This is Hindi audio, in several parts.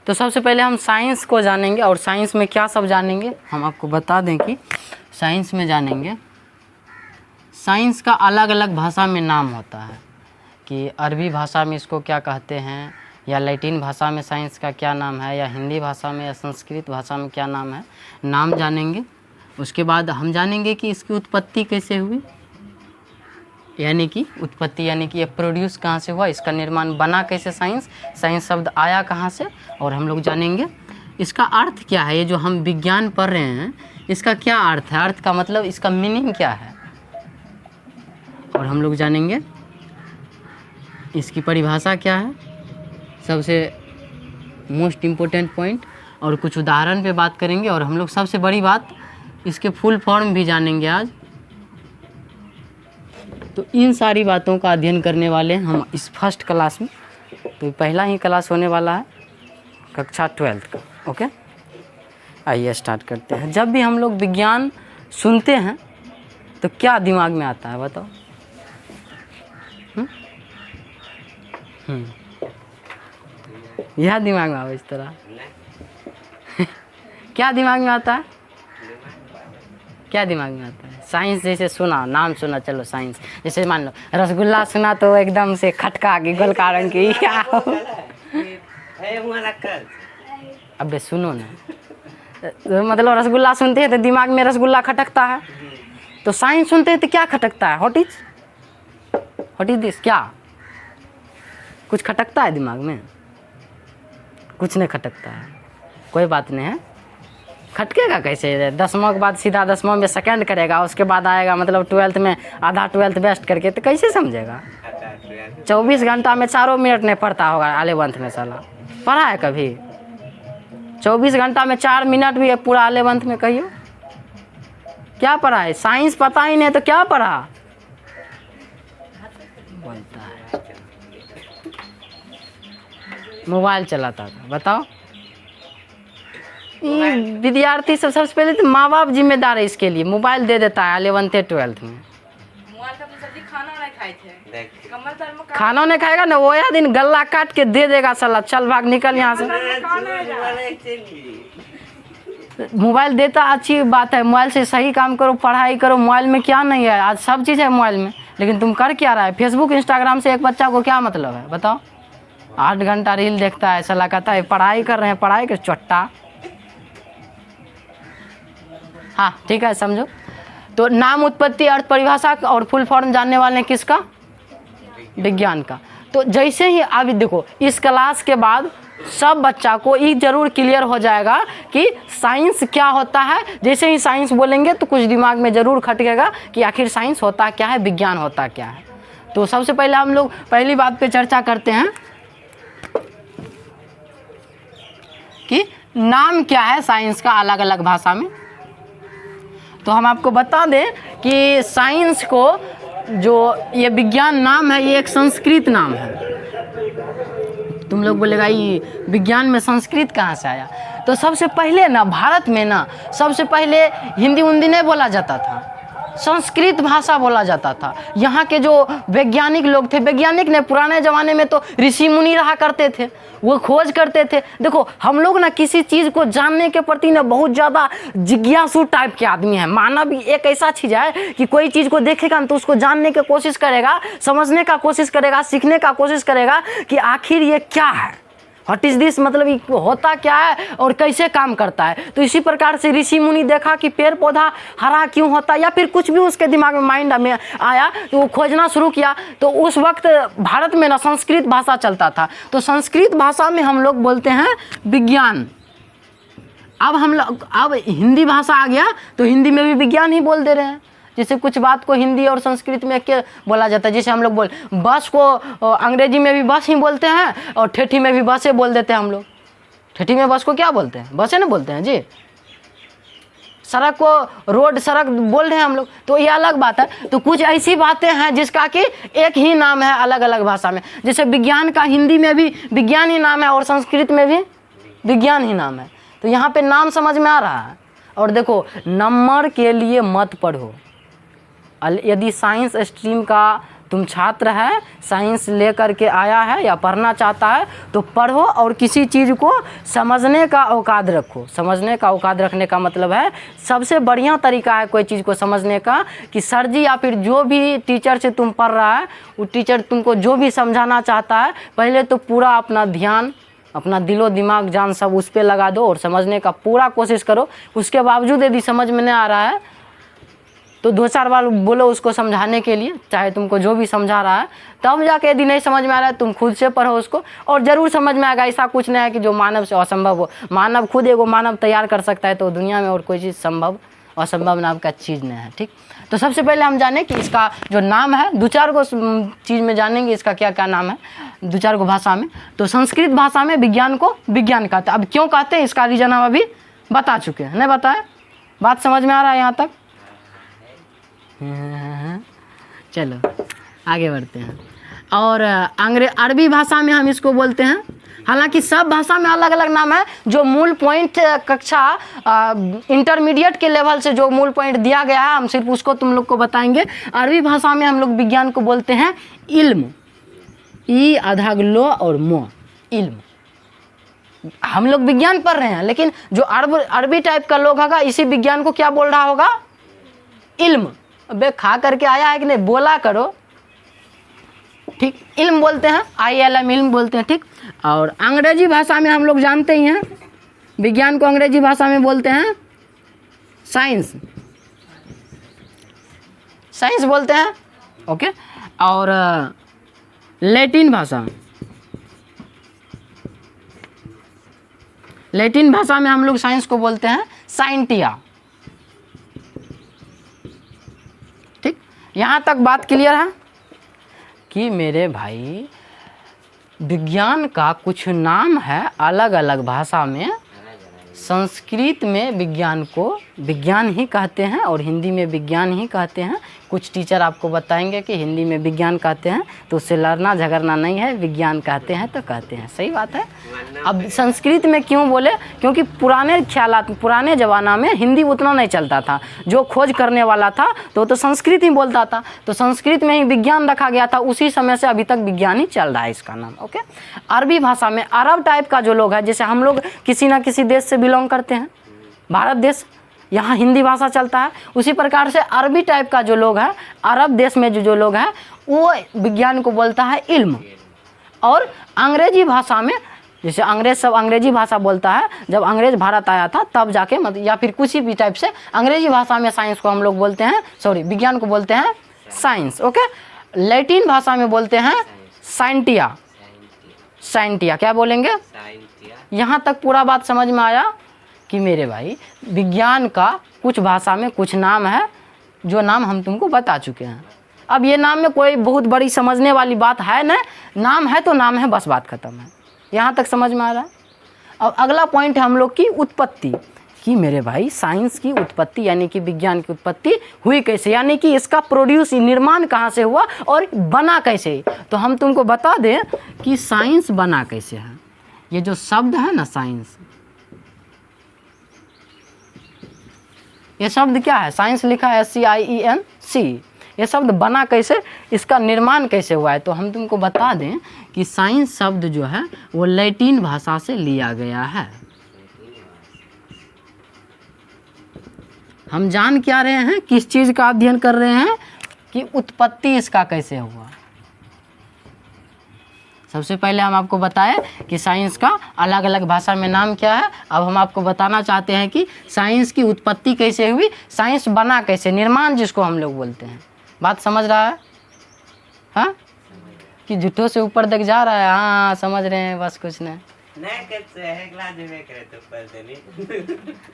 तो सबसे पहले हम साइंस को जानेंगे, और साइंस में क्या सब जानेंगे हम आपको बता दें कि साइंस में जानेंगे, साइंस का अलग अलग भाषा में नाम होता है कि अरबी भाषा में इसको क्या कहते हैं, या लैटिन भाषा में साइंस का क्या नाम है, या हिंदी भाषा में या संस्कृत भाषा में क्या नाम है, नाम जानेंगे। उसके बाद हम जानेंगे कि इसकी उत्पत्ति कैसे हुई, यानी कि उत्पत्ति यानी कि ये प्रोड्यूस कहाँ से हुआ, इसका निर्माण बना कैसे, साइंस शब्द आया कहाँ से, और हम लोग जानेंगे इसका अर्थ क्या है। ये जो हम विज्ञान पढ़ रहे हैं इसका क्या अर्थ है, अर्थ का मतलब इसका मीनिंग क्या है, और हम लोग जानेंगे इसकी परिभाषा क्या है, सबसे मोस्ट इम्पोर्टेंट पॉइंट, और कुछ उदाहरण पे बात करेंगे। और हम लोग सबसे बड़ी बात इसके फुल फॉर्म भी जानेंगे आज। तो इन सारी बातों का अध्ययन करने वाले हैं हम इस फर्स्ट क्लास में। तो पहला ही क्लास होने वाला है कक्षा 12 का। ओके, आइए स्टार्ट करते हैं। जब भी हम लोग विज्ञान सुनते हैं तो क्या दिमाग में आता है बताओ? यह दिमाग में आओ इस तरह क्या दिमाग में आता है, क्या दिमाग में आता है? साइंस जैसे सुना, नाम सुना, चलो साइंस, जैसे मान लो रसगुल्ला सुना तो एकदम से खटका की गोल कारण की अबे सुनो ना, मतलब रसगुल्ला सुनते हैं तो दिमाग में रसगुल्ला खटकता है, तो साइंस सुनते हैं तो क्या खटकता है? व्हाट इज दिस, क्या कुछ खटकता है दिमाग में? कुछ नहीं खटकता है, कोई बात नहीं है। खटकेगा कैसे? 10वां के बाद सीधा 10वां में सेकंड करेगा, उसके बाद आएगा मतलब 12th में आधा 12th बेस्ट करके, तो कैसे समझेगा? 24 घंटा में 4 मिनट नहीं पढ़ता होगा 11th में, साला पढ़ा है कभी? 24 घंटा में 4 मिनट भी है पूरा 11th में, कहियो क्या पढ़ा है? साइंस पता ही नहीं तो क्या पढ़ा बोलता है। मोबाइल चलाता था, बताओ। ये विद्यार्थी सबसे पहले तो माँ बाप जिम्मेदार है इसके लिए, मोबाइल दे देता है 11th 12th में। खाना नहीं खाएगा ना, वो यह दिन गला काट के दे देगा, साला चल भाग निकल यहाँ से। मोबाइल देता अच्छी बात है, मोबाइल से सही काम करो, पढ़ाई करो। मोबाइल में क्या नहीं है, आज सब चीज़ है मोबाइल में, लेकिन तुम कर क्या रहा है? फेसबुक इंस्टाग्राम से एक बच्चा को क्या मतलब है बताओ? 8 घंटा रील देखता है, साला कहता है पढ़ाई कर रहे हैं, पढ़ाई कर चट्टा। हाँ ठीक है, समझो। तो नाम, उत्पत्ति, अर्थ, परिभाषा और फुल फॉर्म जानने वाले हैं किसका? विज्ञान का। तो जैसे ही अभी देखो इस क्लास के बाद सब बच्चा को ये जरूर क्लियर हो जाएगा कि साइंस क्या होता है। जैसे ही साइंस बोलेंगे तो कुछ दिमाग में जरूर खटकेगा कि आखिर साइंस होता क्या है, विज्ञान होता क्या है। तो सबसे पहले हम लोग पहली बात पे चर्चा करते हैं कि नाम क्या है साइंस का अलग अलग भाषा में। तो हम आपको बता दें कि साइंस को जो ये विज्ञान नाम है ये एक संस्कृत नाम है। तुम लोग बोलेगा ये विज्ञान में संस्कृत कहाँ से आया? तो सबसे पहले ना भारत में ना सबसे पहले हिंदी उन्दी नहीं बोला जाता था, संस्कृत भाषा बोला जाता था। यहाँ के जो वैज्ञानिक लोग थे, वैज्ञानिक ने पुराने ज़माने में तो ऋषि मुनि रहा करते थे, वो खोज करते थे। देखो हम लोग ना किसी चीज़ को जानने के प्रति ना बहुत ज़्यादा जिज्ञासु टाइप के आदमी हैं। मानव एक ऐसा चीज़ है कि कोई चीज़ को देखेगा तो उसको जानने की कोशिश करेगा, समझने का कोशिश करेगा, सीखने का कोशिश करेगा कि आखिर ये क्या है, व्हाट इज़ दिस, मतलब ये होता क्या है और कैसे काम करता है। तो इसी प्रकार से ऋषि मुनि देखा कि पेड़ पौधा हरा क्यों होता है, या फिर कुछ भी उसके दिमाग में माइंड में आया तो वो खोजना शुरू किया। तो उस वक्त भारत में ना संस्कृत भाषा चलता था, तो संस्कृत भाषा में हम लोग बोलते हैं विज्ञान। अब हिंदी भाषा आ गया तो हिंदी में भी विज्ञान ही बोल दे रहे हैं। जैसे कुछ बात को हिंदी और संस्कृत में क्या बोला जाता है, जैसे हम लोग बस को अंग्रेजी में भी बस ही बोलते हैं और ठेठी में भी बसे बोल देते हैं हम लोग। ठेठी में बस को क्या बोलते हैं? बसे ना बोलते हैं जी। सड़क को रोड, सड़क बोल रहे हैं हम लोग, तो ये अलग बात है। तो कुछ ऐसी बातें हैं जिसका कि एक ही नाम है अलग अलग भाषा में। जैसे विज्ञान का हिंदी में भी विज्ञान ही नाम है और संस्कृत में भी विज्ञान ही नाम है। तो यहाँ पे नाम समझ में आ रहा है। और देखो नंबर के लिए मत पढ़ो, यदि साइंस स्ट्रीम का तुम छात्र है, साइंस लेकर के आया है या पढ़ना चाहता है तो पढ़ो और किसी चीज़ को समझने का औकात रखो। समझने का औकात रखने का मतलब है सबसे बढ़िया तरीका है कोई चीज़ को समझने का कि सर जी या फिर जो भी टीचर से तुम पढ़ रहा है वो टीचर तुमको जो भी समझाना चाहता है पहले तो पूरा अपना ध्यान, अपना दिलो दिमाग जान सब उस पर लगा दो और समझने का पूरा कोशिश करो। उसके बावजूद यदि समझ में नहीं आ रहा है तो 2-4 बार बोलो उसको समझाने के लिए, चाहे तुमको जो भी समझा रहा है। तब जाके यदि नहीं समझ में आ रहा है तुम खुद से पढ़ो उसको और ज़रूर समझ में आएगा। ऐसा कुछ नहीं है कि जो मानव से असंभव हो। मानव खुद एगो मानव तैयार कर सकता है तो दुनिया में और कोई चीज़ संभव असंभव नाम का चीज़ नहीं है। ठीक, तो सबसे पहले हम जाने कि इसका जो नाम है 2-4 को चीज़ में जानेंगे इसका क्या क्या नाम है 2-4 को भाषा में। तो संस्कृत भाषा में विज्ञान को विज्ञान कहते हैं। अब क्यों कहते हैं इसका रीज़न हम अभी बता चुके हैं, नहीं बताए? बात समझ में आ रहा है यहाँ तक? चलो आगे बढ़ते हैं। और अरबी भाषा में हम इसको बोलते हैं, हालांकि सब भाषा में अलग अलग नाम है। जो मूल पॉइंट कक्षा इंटरमीडिएट के लेवल से जो मूल पॉइंट दिया गया है हम सिर्फ उसको तुम लोग को बताएंगे। अरबी भाषा में हम लोग विज्ञान को बोलते हैं इल्म, ई आधा ग्लो और मो, इल्म। हम लोग विज्ञान पढ़ रहे हैं लेकिन जो अरबी टाइप का लोग होगा इसी विज्ञान को क्या बोल रहा होगा? इल्म। अबे खा करके आया है कि नहीं, बोला करो। ठीक, इल्म बोलते हैं, ILM इल्म बोलते हैं। ठीक, और अंग्रेजी भाषा में हम लोग जानते ही हैं विज्ञान को अंग्रेजी भाषा में बोलते हैं साइंस, साइंस बोलते हैं। ओके, और लैटिन भाषा, लैटिन भाषा में हम लोग साइंस को बोलते हैं साइंटिया। ठीक, यहाँ तक बात क्लियर है कि मेरे भाई विज्ञान का कुछ नाम है अलग अलग भाषा में। संस्कृत में विज्ञान को विज्ञान ही कहते हैं और हिंदी में विज्ञान ही कहते हैं। कुछ टीचर आपको बताएंगे कि हिंदी में विज्ञान कहते हैं तो उससे लड़ना झगड़ना नहीं है, विज्ञान कहते हैं तो कहते हैं, सही बात है। अब संस्कृत में क्यों बोले? क्योंकि पुराने ख्यालात, पुराने ज़माना में हिंदी उतना नहीं चलता था। जो खोज करने वाला था तो संस्कृत ही बोलता था, तो संस्कृत में ही विज्ञान रखा गया था। उसी समय से अभी तक विज्ञान ही चल रहा है इसका नाम। ओके, अरबी भाषा में अरब टाइप का जो लोग है, जैसे हम लोग किसी ना किसी देश से बिलोंग करते हैं, भारत देश, यहाँ हिंदी भाषा चलता है, उसी प्रकार से अरबी टाइप का जो लोग है, अरब देश में जो लोग हैं वो विज्ञान को बोलता है इल्म। और अंग्रेजी भाषा में जैसे अंग्रेज सब अंग्रेजी भाषा बोलता है, जब अंग्रेज भारत आया था तब जाके मतलब या फिर कुछ भी टाइप से अंग्रेजी भाषा में साइंस को हम लोग बोलते हैं, सॉरी विज्ञान को बोलते हैं साइंस। ओके, लैटिन भाषा में बोलते हैं साइंटिया, साइंटिया क्या बोलेंगे? यहाँ तक पूरा बात समझ में आया कि मेरे भाई विज्ञान का कुछ भाषा में कुछ नाम है जो नाम हम तुमको बता चुके हैं। अब ये नाम में कोई बहुत बड़ी समझने वाली बात है ना, नाम है तो नाम है, बस बात खत्म है। यहाँ तक समझ में आ रहा है? अब अगला पॉइंट है हम लोग की उत्पत्ति, कि मेरे भाई साइंस की उत्पत्ति यानी कि विज्ञान की उत्पत्ति हुई कैसे, यानी कि इसका प्रोड्यूस निर्माण कहाँ से हुआ और बना कैसे। तो हम तुमको बता दें कि साइंस बना कैसे है। ये जो शब्द है ना साइंस, ये शब्द क्या है? साइंस लिखा है SCIENC। ये शब्द बना कैसे, इसका निर्माण कैसे हुआ है? तो हम तुमको बता दें कि साइंस शब्द जो है वो लैटिन भाषा से लिया गया है। हम जान क्या रहे हैं, किस चीज़ का अध्ययन कर रहे हैं कि उत्पत्ति इसका कैसे हुआ। सबसे पहले हम आपको बताएं कि साइंस का अलग अलग भाषा में नाम क्या है। अब हम आपको बताना चाहते हैं कि साइंस की उत्पत्ति कैसे हुई, साइंस बना कैसे, निर्माण जिसको हम लोग बोलते हैं। बात समझ रहा है? हाँ, कि झूठों से ऊपर तक जा रहा है? हाँ समझ रहे हैं, बस कुछ नहीं।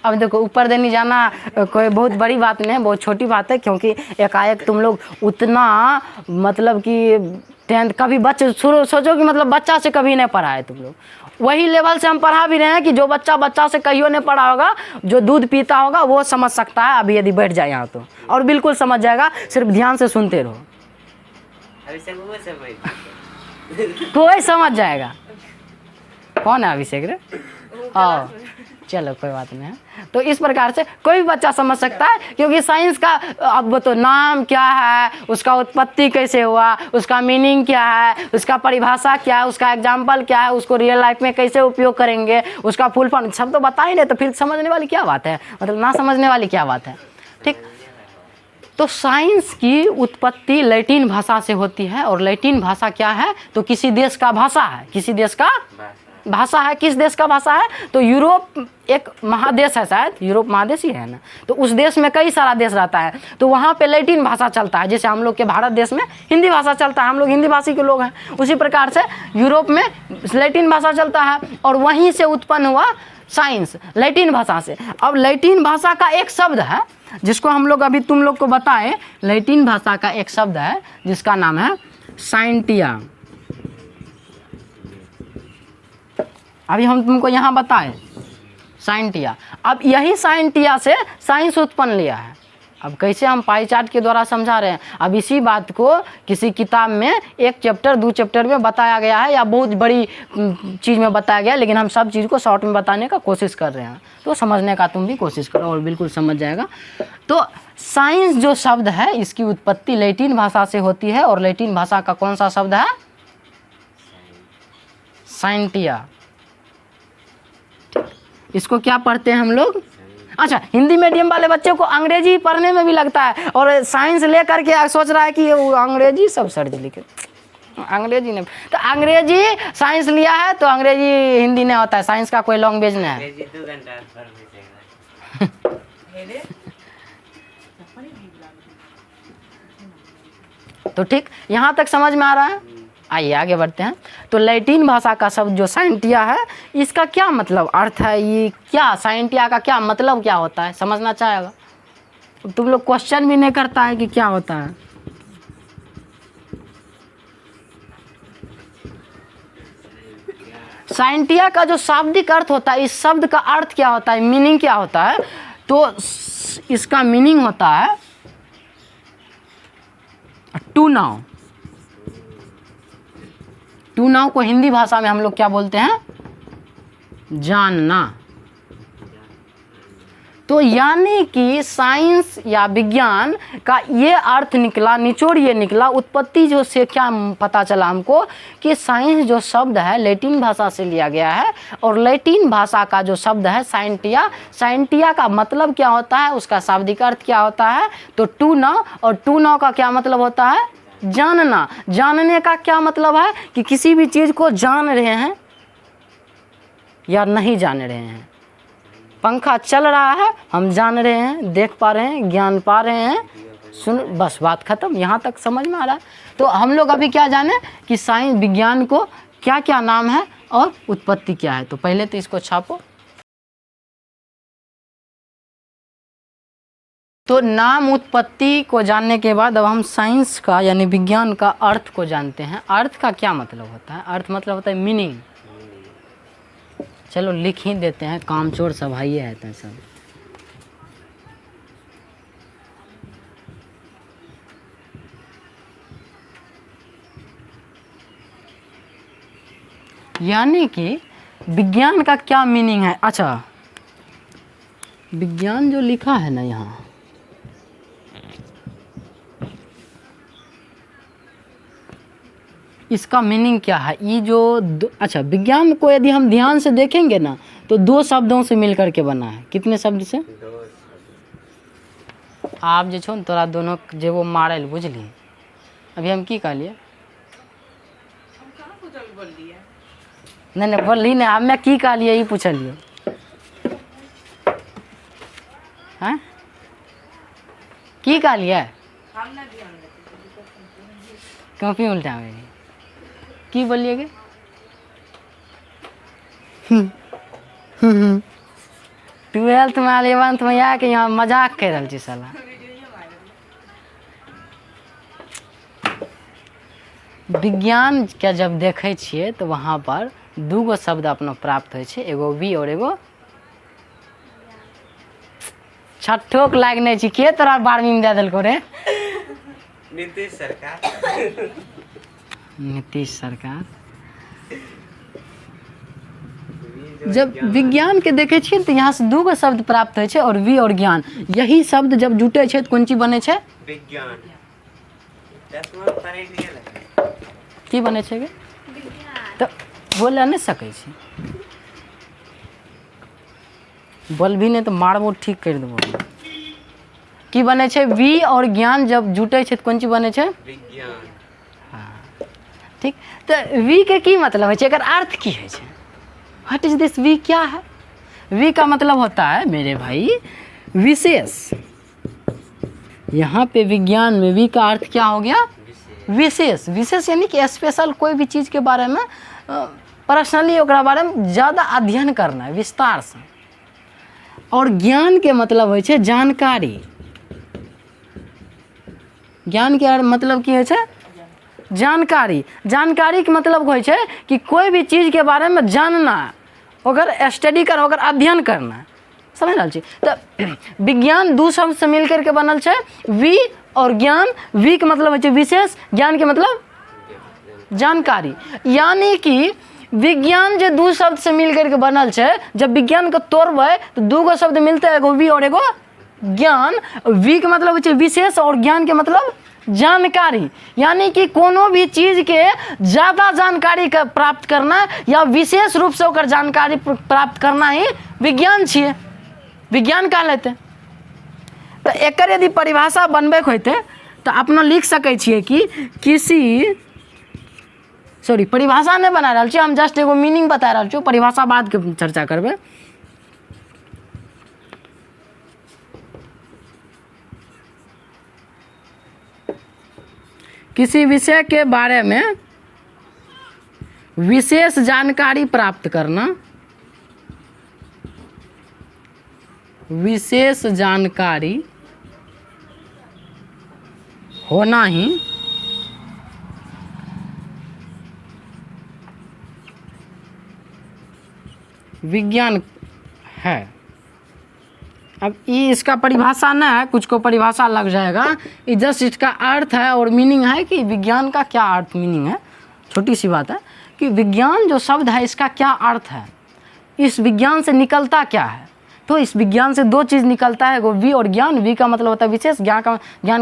अब देखो ऊपर देने जाना कोई बहुत बड़ी बात नहीं है, बहुत छोटी बात है। क्योंकि एकाएक तुम लोग उतना मतलब कि 10th कभी बच्चे सोचो कि मतलब बच्चा से कभी नहीं पढ़ा है तुम लोग, वही लेवल से हम पढ़ा भी रहे हैं कि जो बच्चा से कहियो नहीं पढ़ा होगा, जो दूध पीता होगा वो समझ सकता है अभी यदि बैठ जाए यहाँ तो, और बिल्कुल समझ जाएगा। सिर्फ ध्यान से सुनते रहो, कोई समझ जाएगा। कौन है अभिषेक रे? चलो कोई बात नहीं है। तो इस प्रकार से कोई भी बच्चा समझ सकता है, क्योंकि साइंस का अब तो नाम क्या है, उसका उत्पत्ति कैसे हुआ, उसका मीनिंग क्या है, उसका परिभाषा क्या है, उसका एग्जाम्पल क्या है, उसको रियल लाइफ में कैसे उपयोग करेंगे, उसका फुल फॉर्म सब तो बता ही नहीं, तो फिर समझने वाली क्या बात है, मतलब ना समझने वाली क्या बात है। ठीक, तो साइंस की उत्पत्ति लैटिन भाषा से होती है, और लैटिन भाषा क्या है, तो किसी देश का भाषा है, किसी देश का भाषा है। किस देश का भाषा है, तो यूरोप एक महादेश है, शायद यूरोप महादेश ही है ना, तो उस देश में कई सारा देश रहता है, तो वहाँ पे लैटिन भाषा चलता है। जैसे हम लोग के भारत देश में हिंदी भाषा चलता है, हम लोग हिंदी भाषी के लोग हैं, उसी प्रकार से यूरोप में लैटिन भाषा चलता है, और वहीं से उत्पन्न हुआ साइंस, लैटिन भाषा से। अब लैटिन भाषा का एक शब्द है जिसको हम लोग अभी तुम लोग को बताए, लैटिन भाषा का एक शब्द है जिसका नाम है साइंटिया। अभी हम तुमको यहाँ बताए साइंटिया। अब यही साइंटिया से साइंस उत्पन्न लिया है। अब कैसे हम पाई चार्ट के द्वारा समझा रहे हैं। अब इसी बात को किसी किताब में 1 चैप्टर 2 चैप्टर में बताया गया है, या बहुत बड़ी चीज़ में बताया गया है, लेकिन हम सब चीज़ को शॉर्ट में बताने का कोशिश कर रहे हैं। तो समझने का तुम भी कोशिश करो और बिल्कुल समझ जाएगा। तो साइंस जो शब्द है, इसकी उत्पत्ति लैटिन भाषा से होती है, और लैटिन भाषा का कौन सा शब्द है, साइंटिया। इसको क्या पढ़ते हैं हम लोग, अच्छा हिंदी मीडियम वाले बच्चों को अंग्रेजी पढ़ने में भी लगता है, और साइंस ले करके सोच रहा है कि वो अंग्रेजी सब सर जी लिखे, अंग्रेजी नहीं, तो अंग्रेजी साइंस लिया है तो अंग्रेजी हिंदी नहीं होता है, साइंस का कोई लैंग्वेज नहीं है। तो ठीक, यहाँ तक समझ में आ रहा है। आइए आगे बढ़ते हैं। तो लैटिन भाषा का शब्द जो साइंटिया है, इसका क्या मतलब अर्थ है, ये क्या साइंटिया का क्या मतलब क्या होता है, समझना चाहेगा। तुम लोग क्वेश्चन भी नहीं करता है कि क्या होता है। साइंटिया का जो शाब्दिक अर्थ होता है, इस शब्द का अर्थ क्या होता है, मीनिंग क्या होता है, तो इसका मीनिंग होता है टू नाउ। टू नाउ को हिंदी भाषा में हम लोग क्या बोलते हैं, जानना। तो यानी कि साइंस या विज्ञान का ये अर्थ निकला, निचोड़ ये निकला, उत्पत्ति जो से क्या पता चला हमको कि साइंस जो शब्द है लैटिन भाषा से लिया गया है, और लैटिन भाषा का जो शब्द है साइंटिया, साइंटिया का मतलब क्या होता है, उसका शाब्दिक अर्थ क्या होता है, तो टू नाउ। और टू नाउ का क्या मतलब होता है, जानना। जानने का क्या मतलब है कि किसी भी चीज़ को जान रहे हैं या नहीं जान रहे हैं। पंखा चल रहा है, हम जान रहे हैं, देख पा रहे हैं, ज्ञान पा रहे हैं, सुन, बस बात खत्म। यहाँ तक समझ में आ रहा है। तो हम लोग अभी क्या जाने कि साइंस विज्ञान को क्या क्या नाम है और उत्पत्ति क्या है। तो पहले तो इसको छापो। तो नाम उत्पत्ति को जानने के बाद अब हम साइंस का यानी विज्ञान का अर्थ को जानते हैं। अर्थ का क्या मतलब होता है, अर्थ मतलब होता है मीनिंग। चलो लिख ही देते हैं, कामचोर सब हाइए है तो सब। यानी कि विज्ञान का क्या मीनिंग है। अच्छा, विज्ञान जो लिखा है ना यहाँ, इसका मीनिंग क्या है, ये जो अच्छा विज्ञान को यदि हम ध्यान से देखेंगे ना तो 2 शब्दों से मिल करके बना है। कितने शब्द से, आप जो छो तोरा दोनों जो वो मारल बुझली। अभी हम की कहलिए, नहीं बोलली नहीं, अब मैं की कहलिए ये पूछलिए। हैं की कहलिए, कॉपी उल्टा मेरी की बोलिए गे। 12th में 11th में आके यहाँ मजाक कर रहा छी साला। विज्ञान के जब देखे छिए तो वहाँ पर 2 गो शब्द अपना प्राप्त होइ छै, एगो वी और एगो छठोक लाग नहीं छी। के तोरा 12वीं में दे दिलको रे, नीतीश सरकार। नीतीश सरकार। जब विज्ञान के देखे छियै तऽ यहाँ से दूगो शब्द प्राप्त होइ छै और वी और ज्ञान, यही शब्द जब जुटे छै तऽ कोन चीज बने छै? विज्ञान। 10वां पढ़े गेल है। की बने छै गे? तऽ बोले नहीं सकै छी, बोल भी नहीं तो मारबो ठीक कर देबो। की बने छै? वी और ज्ञान जब जुटे छै तऽ कोन चीज बने छै? विज्ञान। ठीक, तो वी के की मतलब है? एकर अर्थ की है? What is this V? क्या है वी का मतलब? होता है मेरे भाई विशेष। यहाँ पे विज्ञान में वी का अर्थ क्या हो गया? विशेष। विशेष यानी कि स्पेशल, कोई भी चीज़ के बारे में पर्सनली ओकरा बारे में ज़्यादा अध्ययन करना है विस्तार से। और ज्ञान के मतलब होइ छै जानकारी। ज्ञान के मतलब की होइ छै? जानकारी। जानकारी के मतलब होइ छै कि कोई भी चीज़ के बारे में जानना, ओकर स्टडी करना, ओकर अध्ययन करना। समझ रहल छी? तो विज्ञान दू शब्द से मिल करके बनल छै, वी और ज्ञान। वी के मतलब होइ छै विशेष, ज्ञान के मतलब जानकारी। यानी कि विज्ञान जो दू शब्द से मिल करके बनल छै, जब विज्ञान को तोड़बै तो दूगो शब्द मिलते हैं, एगो वी और एगो ज्ञान। वी के मतलब होइ छै विशेष और ज्ञान के मतलब जानकारी। यानी कि कोनो भी चीज़ के ज़्यादा जानकारी प्राप्त करना या विशेष रूप से ओकर जानकारी प्राप्त करना ही विज्ञान छिए, विज्ञान कह लेते। तो एकर यदि परिभाषा बनबे होते तो अपना लिख सकै छिए कि किसी, सॉरी परिभाषा नहीं बना रहा छी, हम जस्ट एगो मीनिंग बता रहा छी, परिभाषा बाद के चर्चा करबे। किसी विषय के बारे में विशेष जानकारी प्राप्त करना, विशेष जानकारी होना ही विज्ञान है। अब ये इसका परिभाषा ना है, कुछ को परिभाषा लग जाएगा, ये जस्ट इसका अर्थ है और मीनिंग है कि विज्ञान का क्या अर्थ मीनिंग है। छोटी सी बात है कि विज्ञान जो शब्द है इसका क्या अर्थ है, इस विज्ञान से निकलता क्या है। तो इस विज्ञान से दो चीज़ निकलता है, वी और ज्ञान। वी का मतलब होता है विशेष, ज्ञान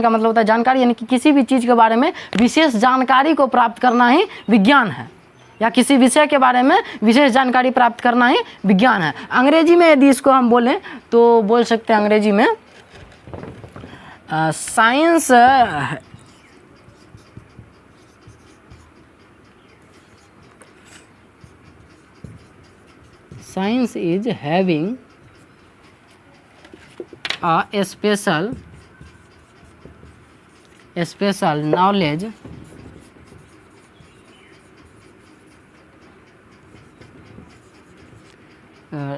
का मतलब होता है जानकारी। यानी कि किसी भी चीज़ के बारे में विशेष जानकारी को प्राप्त करना ही विज्ञान है, या किसी विषय के बारे में विशेष जानकारी प्राप्त करना ही विज्ञान है। अंग्रेजी में यदि इसको हम बोलें तो बोल सकते हैं अंग्रेजी में science science is having a special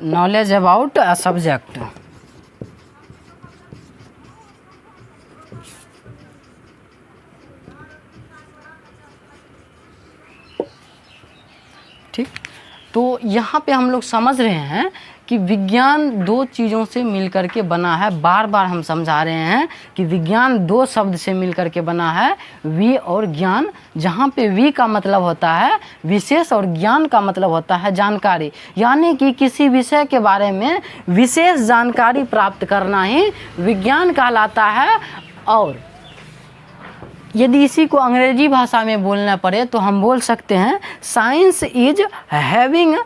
knowledge about a subject. ठीक, तो यहाँ पे हम लोग समझ रहे हैं कि विज्ञान दो चीज़ों से मिलकर के बना है। बार बार हम समझा रहे हैं कि विज्ञान दो शब्द से मिलकर के बना है, वी और ज्ञान। जहाँ पे वी का मतलब होता है विशेष और ज्ञान का मतलब होता है जानकारी। यानी कि किसी विषय के बारे में विशेष जानकारी प्राप्त करना ही विज्ञान कहलाता है। और यदि इसी को अंग्रेजी भाषा में बोलना पड़े तो हम बोल सकते हैं science is having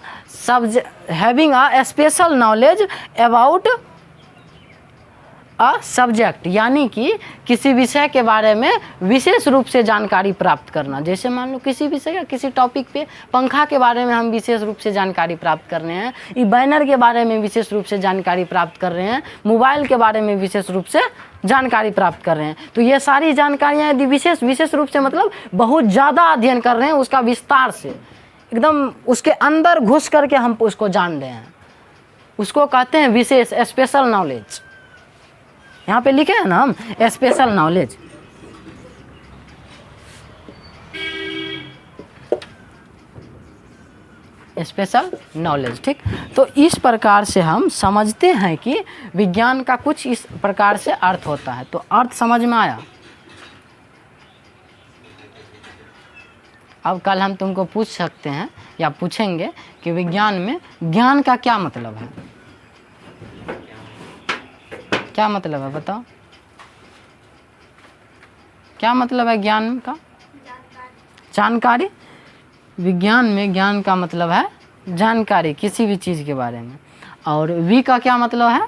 a special knowledge about a subject। यानी कि किसी विषय के बारे में विशेष रूप से जानकारी प्राप्त करना। जैसे मान लो किसी विषय या किसी टॉपिक पे, पंखा के बारे में हम विशेष रूप से जानकारी प्राप्त कर रहे हैं, ई बैनर के बारे में विशेष रूप से जानकारी प्राप्त कर रहे हैं, मोबाइल के बारे में विशेष रूप से जानकारी प्राप्त कर रहे हैं। तो ये सारी जानकारियाँ यदि विशेष रूप से मतलब बहुत ज़्यादा अध्ययन कर रहे हैं, उसका विस्तार से एकदम उसके अंदर घुस करके हम उसको जान रहे हैं, उसको कहते हैं विशेष, स्पेशल नॉलेज। यहाँ पे लिखे हैं ना हम स्पेशल नॉलेज। Special knowledge. ठीक, तो इस प्रकार से हम समझते हैं कि विज्ञान का कुछ इस प्रकार से अर्थ होता है। तो अर्थ समझ में आया। अब कल हम तुमको पूछ सकते हैं या पूछेंगे कि विज्ञान में ज्ञान का क्या मतलब है, क्या मतलब है बताओ, क्या मतलब है ज्ञान का? जानकारी। विज्ञान में ज्ञान का मतलब है जानकारी किसी भी चीज़ के बारे में। और वी का क्या मतलब है?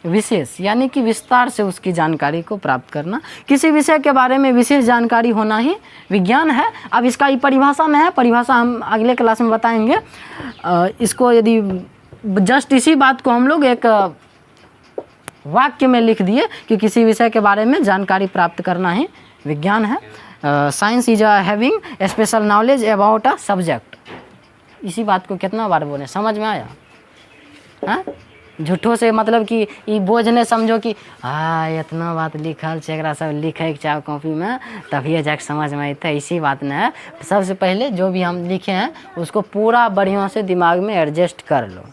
विशेष, यानी कि विस्तार से उसकी जानकारी को प्राप्त करना। किसी विषय के बारे में विशेष जानकारी होना ही विज्ञान है। अब इसका ये परिभाषा में है, परिभाषा हम अगले क्लास में बताएंगे। इसको यदि जस्ट इसी बात को हम लोग एक वाक्य में लिख दिए कि किसी विषय के बारे में जानकारी प्राप्त करना ही विज्ञान है। Science is having special knowledge about a subject. इसी बात को कितना बार बोले, समझ में आया? हाँ, झूठों से मतलब कि ये बोझ नहीं समझो कि हाँ इतना बात लिखल छै, एकरा सब लिखे के चाहे कॉपी में तभिए जाके समझ में अतै, इसी बात नहीं है। सबसे पहले जो भी हम लिखे हैं उसको पूरा बढ़िया से दिमाग में एडजस्ट कर लो।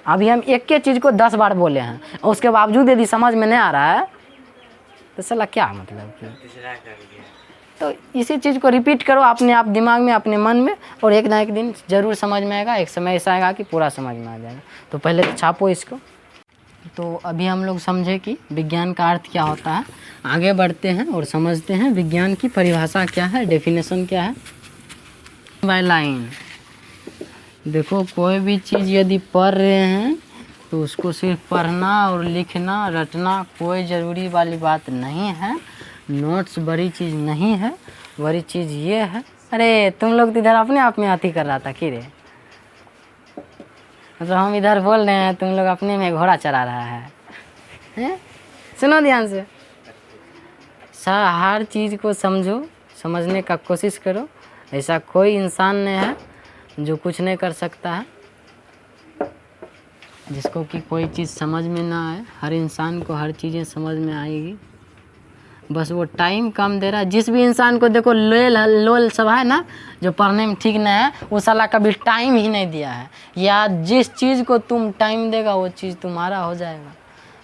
अभी हम एक चीज़ को 10 बार बोले हैं, उसके बावजूद यदि समझ में नहीं आ रहा है तो साला क्या मतलब कि, तो इसी चीज़ को रिपीट करो अपने आप दिमाग में, अपने मन में, और एक ना एक दिन ज़रूर समझ में आएगा। एक समय ऐसा आएगा कि पूरा समझ में आ जाएगा। तो पहले तो छापो इसको। तो अभी हम लोग समझे कि विज्ञान का अर्थ क्या होता है। आगे बढ़ते हैं और समझते हैं विज्ञान की परिभाषा क्या है, डेफिनेशन क्या है। बाय लाइन देखो, कोई भी चीज़ यदि पढ़ रहे हैं तो उसको सिर्फ पढ़ना और लिखना रटना कोई ज़रूरी वाली बात नहीं है। नोट्स बड़ी चीज़ नहीं है, बड़ी चीज़ ये है। अरे तुम लोग तो इधर अपने आप में अति कर रहा था कि रे, मतलब हम इधर बोल रहे हैं, तुम लोग अपने में घोड़ा चरा रहा है? सुनो ध्यान से, हर चीज़ को समझो, समझने का कोशिश करो। ऐसा कोई इंसान नहीं है जो कुछ नहीं कर सकता है, जिसको कि कोई चीज़ समझ में ना आए। हर इंसान को हर चीज़ें समझ में आएगी, बस वो टाइम कम दे रहा है। जिस भी इंसान को देखो लोल सब है ना, जो पढ़ने में ठीक नहीं है, वो साला कभी टाइम ही नहीं दिया है। या जिस चीज़ को तुम टाइम देगा वो चीज़ तुम्हारा हो जाएगा,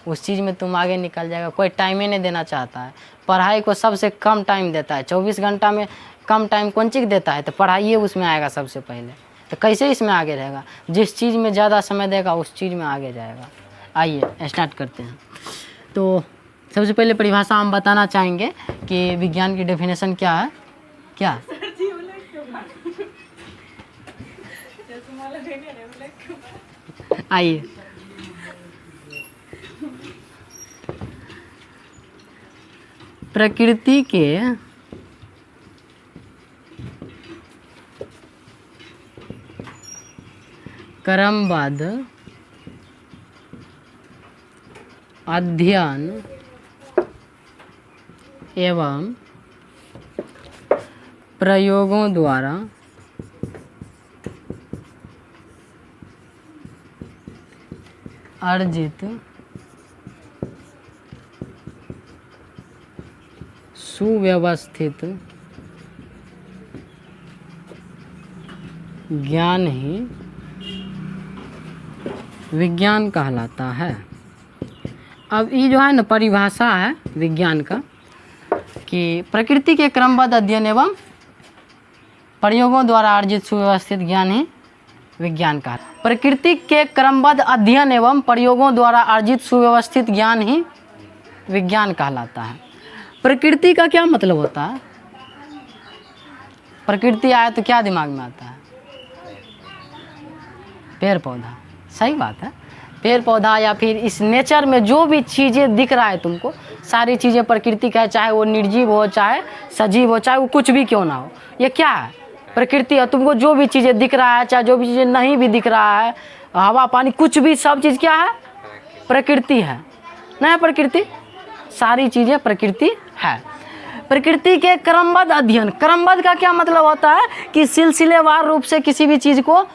उस चीज़ में तुम आगे निकल जाएगा। कोई टाइम ही नहीं देना चाहता है। पढ़ाई को सबसे कम टाइम देता है, 24 घंटा में कम टाइम कौन चीज़ देता है? तो पढ़ाई उसमें आएगा सबसे पहले। तो कैसे इसमें आगे रहेगा? जिस चीज़ में ज़्यादा समय देगा उस चीज़ में आगे जाएगा। आइए स्टार्ट करते हैं। तो सबसे पहले परिभाषा हम बताना चाहेंगे कि विज्ञान की डेफिनेशन क्या है। क्या? आइए, प्रकृति के क्रमबद्ध अध्ययन एवं प्रयोगों द्वारा अर्जित सुव्यवस्थित ज्ञान ही विज्ञान कहलाता है। अब ये जो है ना परिभाषा है विज्ञान का कि प्रकृति के क्रमबद्ध अध्ययन एवं प्रयोगों द्वारा अर्जित सुव्यवस्थित ज्ञान ही विज्ञान का। प्रकृति के क्रमबद्ध अध्ययन एवं प्रयोगों द्वारा अर्जित सुव्यवस्थित ज्ञान ही विज्ञान कहलाता है। प्रकृति का क्या मतलब होता है? प्रकृति आए तो क्या दिमाग में आता है? पेड़ पौधा। सही बात है, पेड़ पौधा या फिर इस नेचर में जो भी चीज़ें दिख रहा है तुमको, सारी चीज़ें प्रकृति का है। चाहे वो निर्जीव हो, चाहे सजीव हो, चाहे वो कुछ भी क्यों ना हो, ये क्या है? प्रकृति है। तुमको जो भी चीज़ें दिख रहा है, चाहे जो भी चीज़ें नहीं भी दिख रहा है, हवा पानी कुछ भी, सब चीज़ क्या है? प्रकृति है। नहीं है प्रकृति? सारी चीज़ें प्रकृति है। प्रकृति के क्रमबद्ध अध्ययन, क्रमबद्ध का क्या मतलब होता है कि सिलसिलेवार रूप से किसी भी चीज़ को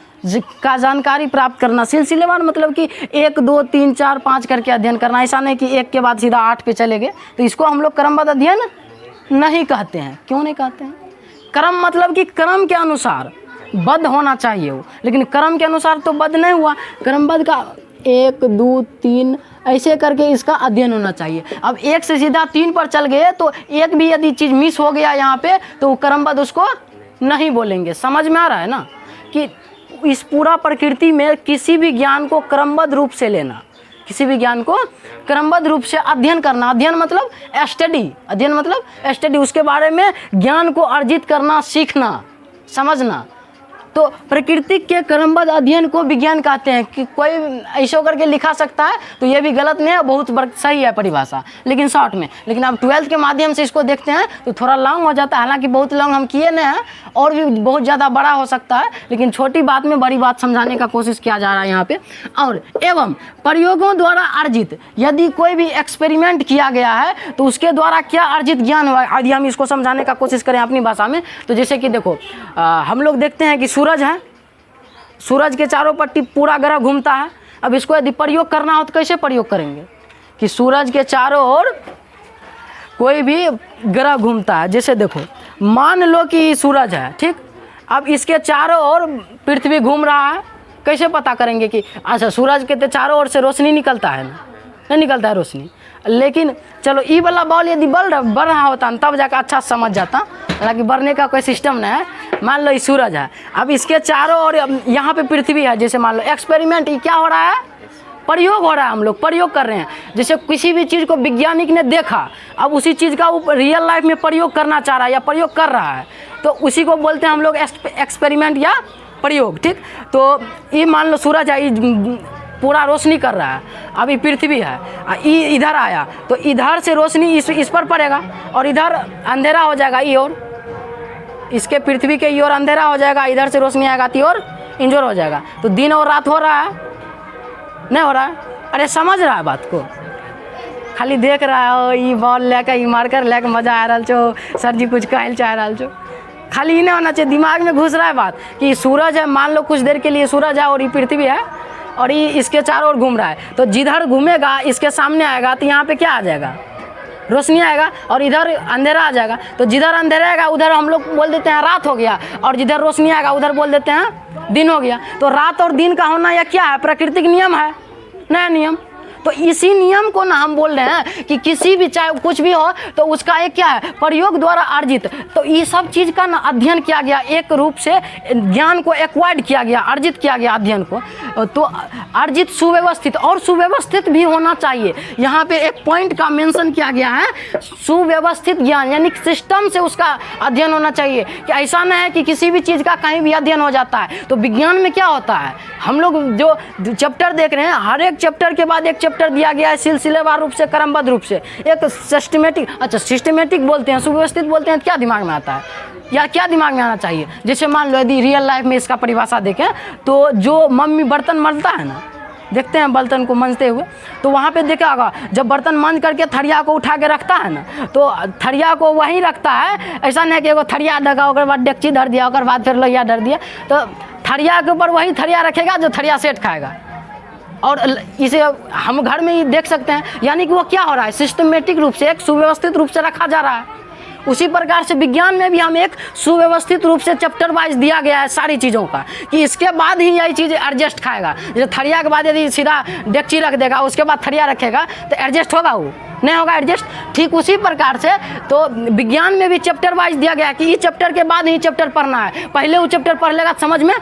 का जानकारी प्राप्त करना। सिलसिलेवार मतलब कि 1 2 3 4 5 करके अध्ययन करना। ऐसा नहीं कि एक के बाद सीधा 8 पे चले गए, तो इसको हम लोग क्रमबद्ध अध्ययन नहीं कहते हैं। क्यों नहीं कहते हैं? क्रम मतलब कि क्रम के अनुसार बद्ध होना चाहिए वो, लेकिन क्रम के अनुसार तो बद्ध नहीं हुआ। क्रमबद्ध का 1 2 3 ऐसे करके इसका अध्ययन होना चाहिए। अब 1 से सीधा 3 पर चल गए तो एक भी यदि चीज़ मिस हो गया यहाँ पे तो क्रमबद्ध उसको नहीं बोलेंगे। समझ में आ रहा है ना कि इस पूरा प्रकृति में किसी भी ज्ञान को क्रमबद्ध रूप से लेना, किसी भी ज्ञान को क्रमबद्ध रूप से अध्ययन करना। अध्ययन मतलब स्टडी, अध्ययन मतलब स्टडी, उसके बारे में ज्ञान को अर्जित करना, सीखना, समझना। तो प्रकृति के क्रमबद्ध अध्ययन को विज्ञान कहते हैं। कि कोई ऐसा करके लिखा सकता है तो ये भी गलत नहीं है, बहुत सही है परिभाषा, लेकिन शॉर्ट में। लेकिन अब 12th के माध्यम से इसको देखते हैं तो थोड़ा लॉन्ग हो जाता है। हालांकि बहुत लॉन्ग हम किए नहीं हैं, और भी बहुत ज़्यादा बड़ा हो सकता है, लेकिन छोटी बात में बड़ी बात समझाने का कोशिश किया जा रहा है यहाँ पे। और एवं प्रयोगों द्वारा अर्जित, यदि कोई भी एक्सपेरिमेंट किया गया है तो उसके द्वारा क्या अर्जित ज्ञान हुआ, यदि हम इसको समझाने का कोशिश करें अपनी भाषा में, तो जैसे कि देखो हम लोग देखते हैं कि सूरज है, सूरज के चारों पट्टी पूरा ग्रह घूमता है। अब इसको यदि प्रयोग करना हो तो कैसे प्रयोग करेंगे कि सूरज के चारों ओर कोई भी ग्रह घूमता है। जैसे देखो मान लो कि सूरज है, ठीक, अब इसके चारों ओर पृथ्वी घूम रहा है। कैसे पता करेंगे कि अच्छा सूरज के तो चारों ओर से रोशनी निकलता है ना, नहीं निकलता है रोशनी। लेकिन चलो ई वाला बॉल यदि बढ़ रहा होता ना तब जाकर अच्छा समझ जाता, हालांकि बढ़ने का कोई सिस्टम नहीं है। मान लो ये सूरज है, अब इसके चारों ओर यहाँ पे पृथ्वी है। जैसे मान लो एक्सपेरिमेंट, ये क्या हो रहा है, प्रयोग हो रहा है, हम लोग प्रयोग कर रहे हैं। जैसे किसी भी चीज़ को वैज्ञानिक ने देखा, अब उसी चीज़ का वो रियल लाइफ में प्रयोग करना चाह रहा है या प्रयोग कर रहा है, तो उसी को बोलते हैं हम लोग एक्सपेरिमेंट या प्रयोग, ठीक। तो ये मान लो सूरज है, पूरा रोशनी कर रहा है, अभी पृथ्वी है, इधर आया तो इधर से रोशनी इस पर पड़ेगा और इधर अंधेरा हो जाएगा, ई और इसके पृथ्वी के ई और अंधेरा हो जाएगा, इधर से रोशनी आएगा ती और इंजोर हो जाएगा। तो दिन और रात हो रहा है, नहीं हो रहा है? अरे समझ रहा है बात को, खाली देख रहा हो, ये बॉल लेकर ये मार्कर लेकर मजा आ रहा छो, सर जी कुछ कहल चाह रहा छो, खाली नहीं होना चाहिए, दिमाग में घुस रहा है बात कि सूरज है, मान लो कुछ देर के लिए सूरज है और ये पृथ्वी है और ये इसके चारों ओर घूम रहा है। तो जिधर घूमेगा इसके सामने आएगा तो यहाँ पे क्या आ जाएगा, रोशनी आएगा, और इधर अंधेरा आ जाएगा। तो जिधर अंधेरा आएगा उधर हम लोग बोल देते हैं रात हो गया, और जिधर रोशनी आएगा उधर बोल देते हैं दिन हो गया। तो रात और दिन का होना यह क्या है, प्राकृतिक नियम है, नया नियम। तो इसी नियम को ना हम बोल रहे हैं कि किसी भी चाहे कुछ भी हो तो उसका एक क्या है, प्रयोग द्वारा अर्जित। तो ये सब चीज़ का ना अध्ययन किया गया, एक रूप से ज्ञान को एक्वायर्ड किया गया, अर्जित किया गया अध्ययन को। तो अर्जित सुव्यवस्थित, और सुव्यवस्थित भी होना चाहिए। यहाँ पे एक पॉइंट का मेंशन किया गया है, सुव्यवस्थित ज्ञान, यानी सिस्टम से उसका अध्ययन होना चाहिए। कि ऐसा नहीं है कि किसी भी चीज़ का कहीं भी अध्ययन हो जाता है। तो विज्ञान में क्या होता है, हम लोग जो चैप्टर देख रहे हैं, हर एक चैप्टर के बाद एक चैप्टर दिया गया है सिलसिलेवार रूप से, क्रमबद्ध रूप से, एक सिस्टमेटिक। अच्छा सिस्टमेटिक बोलते हैं, सुव्यवस्थित बोलते हैं, क्या दिमाग में आता है या क्या दिमाग में आना चाहिए। जैसे मान लो यदि रियल लाइफ में इसका परिभाषा देखें तो जो मम्मी बर्तन मंजता है ना, देखते हैं बर्तन को मंजते हुए, तो वहाँ पे देखा होगा जब बर्तन मंज करके थरिया को उठा के रखता है ना, तो थरिया को वहीं रखता है। ऐसा नहीं कि एगो थरिया ढका, उसके बाद डेगची धर दिया, उसके बाद फिर लोहिया धर दिया। तो थरिया के ऊपर वही थरिया रखेगा जो थरिया सेट खाएगा। और इसे हम घर में ही देख सकते हैं, यानी कि वो क्या हो रहा है, सिस्टमेटिक रूप से, एक सुव्यवस्थित रूप से रखा जा रहा है। उसी प्रकार से विज्ञान में भी हम एक सुव्यवस्थित रूप से चैप्टर वाइज दिया गया है सारी चीज़ों का, कि इसके बाद ही यही चीज़ एडजस्ट खाएगा। जैसे थरिया के बाद यदि सीधा डेगची रख देगा, उसके बाद थरिया रखेगा, तो एडजस्ट होगा, वो नहीं होगा एडजस्ट। ठीक उसी प्रकार से तो विज्ञान में भी चैप्टर वाइज दिया गया है कि इस चैप्टर के बाद ही चैप्टर पढ़ना है, पहले वो चैप्टर पढ़ लेगा समझ में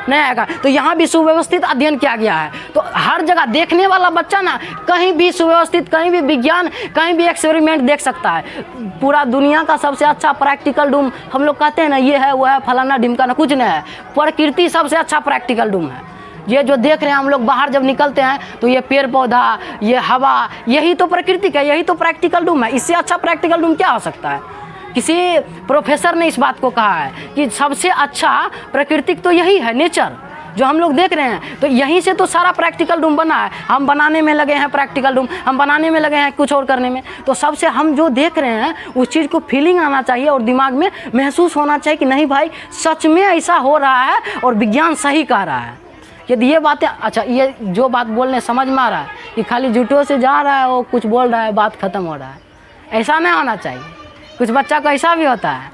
नहीं आएगा। तो यहाँ भी सुव्यवस्थित अध्ययन किया गया है। तो हर जगह देखने वाला बच्चा ना कहीं भी सुव्यवस्थित, कहीं भी विज्ञान, कहीं भी एक्सपेरिमेंट देख सकता है। पूरा दुनिया का सबसे अच्छा प्रैक्टिकल रूम हम लोग कहते हैं ना, ये है वो है फलाना ढिमका ना, कुछ नहीं है। प्रकृति सबसे अच्छा प्रैक्टिकल रूम है। ये जो देख रहे हैं हम लोग, बाहर जब निकलते हैं तो ये पेड़ पौधा, ये हवा, यही तो प्रकृति का, यही तो प्रैक्टिकल रूम है। इससे अच्छा प्रैक्टिकल रूम क्या हो सकता है। किसी प्रोफेसर ने इस बात को कहा है कि सबसे अच्छा प्राकृतिक तो यही है, नेचर जो हम लोग देख रहे हैं। तो यहीं से तो सारा प्रैक्टिकल रूम बना है। हम बनाने में लगे हैं प्रैक्टिकल रूम, हम बनाने में लगे हैं कुछ और करने में। तो सबसे हम जो देख रहे हैं उस चीज़ को फीलिंग आना चाहिए और दिमाग में महसूस होना चाहिए कि नहीं भाई सच में ऐसा हो रहा है और विज्ञान सही कह रहा है। यदि ये बातें, अच्छा ये जो बात बोलने समझ में आ रहा है कि खाली झूठों से जा रहा है, वो कुछ बोल रहा है, बात ख़त्म हो रहा है, ऐसा नहीं होना चाहिए। कुछ बच्चा को ऐसा भी होता है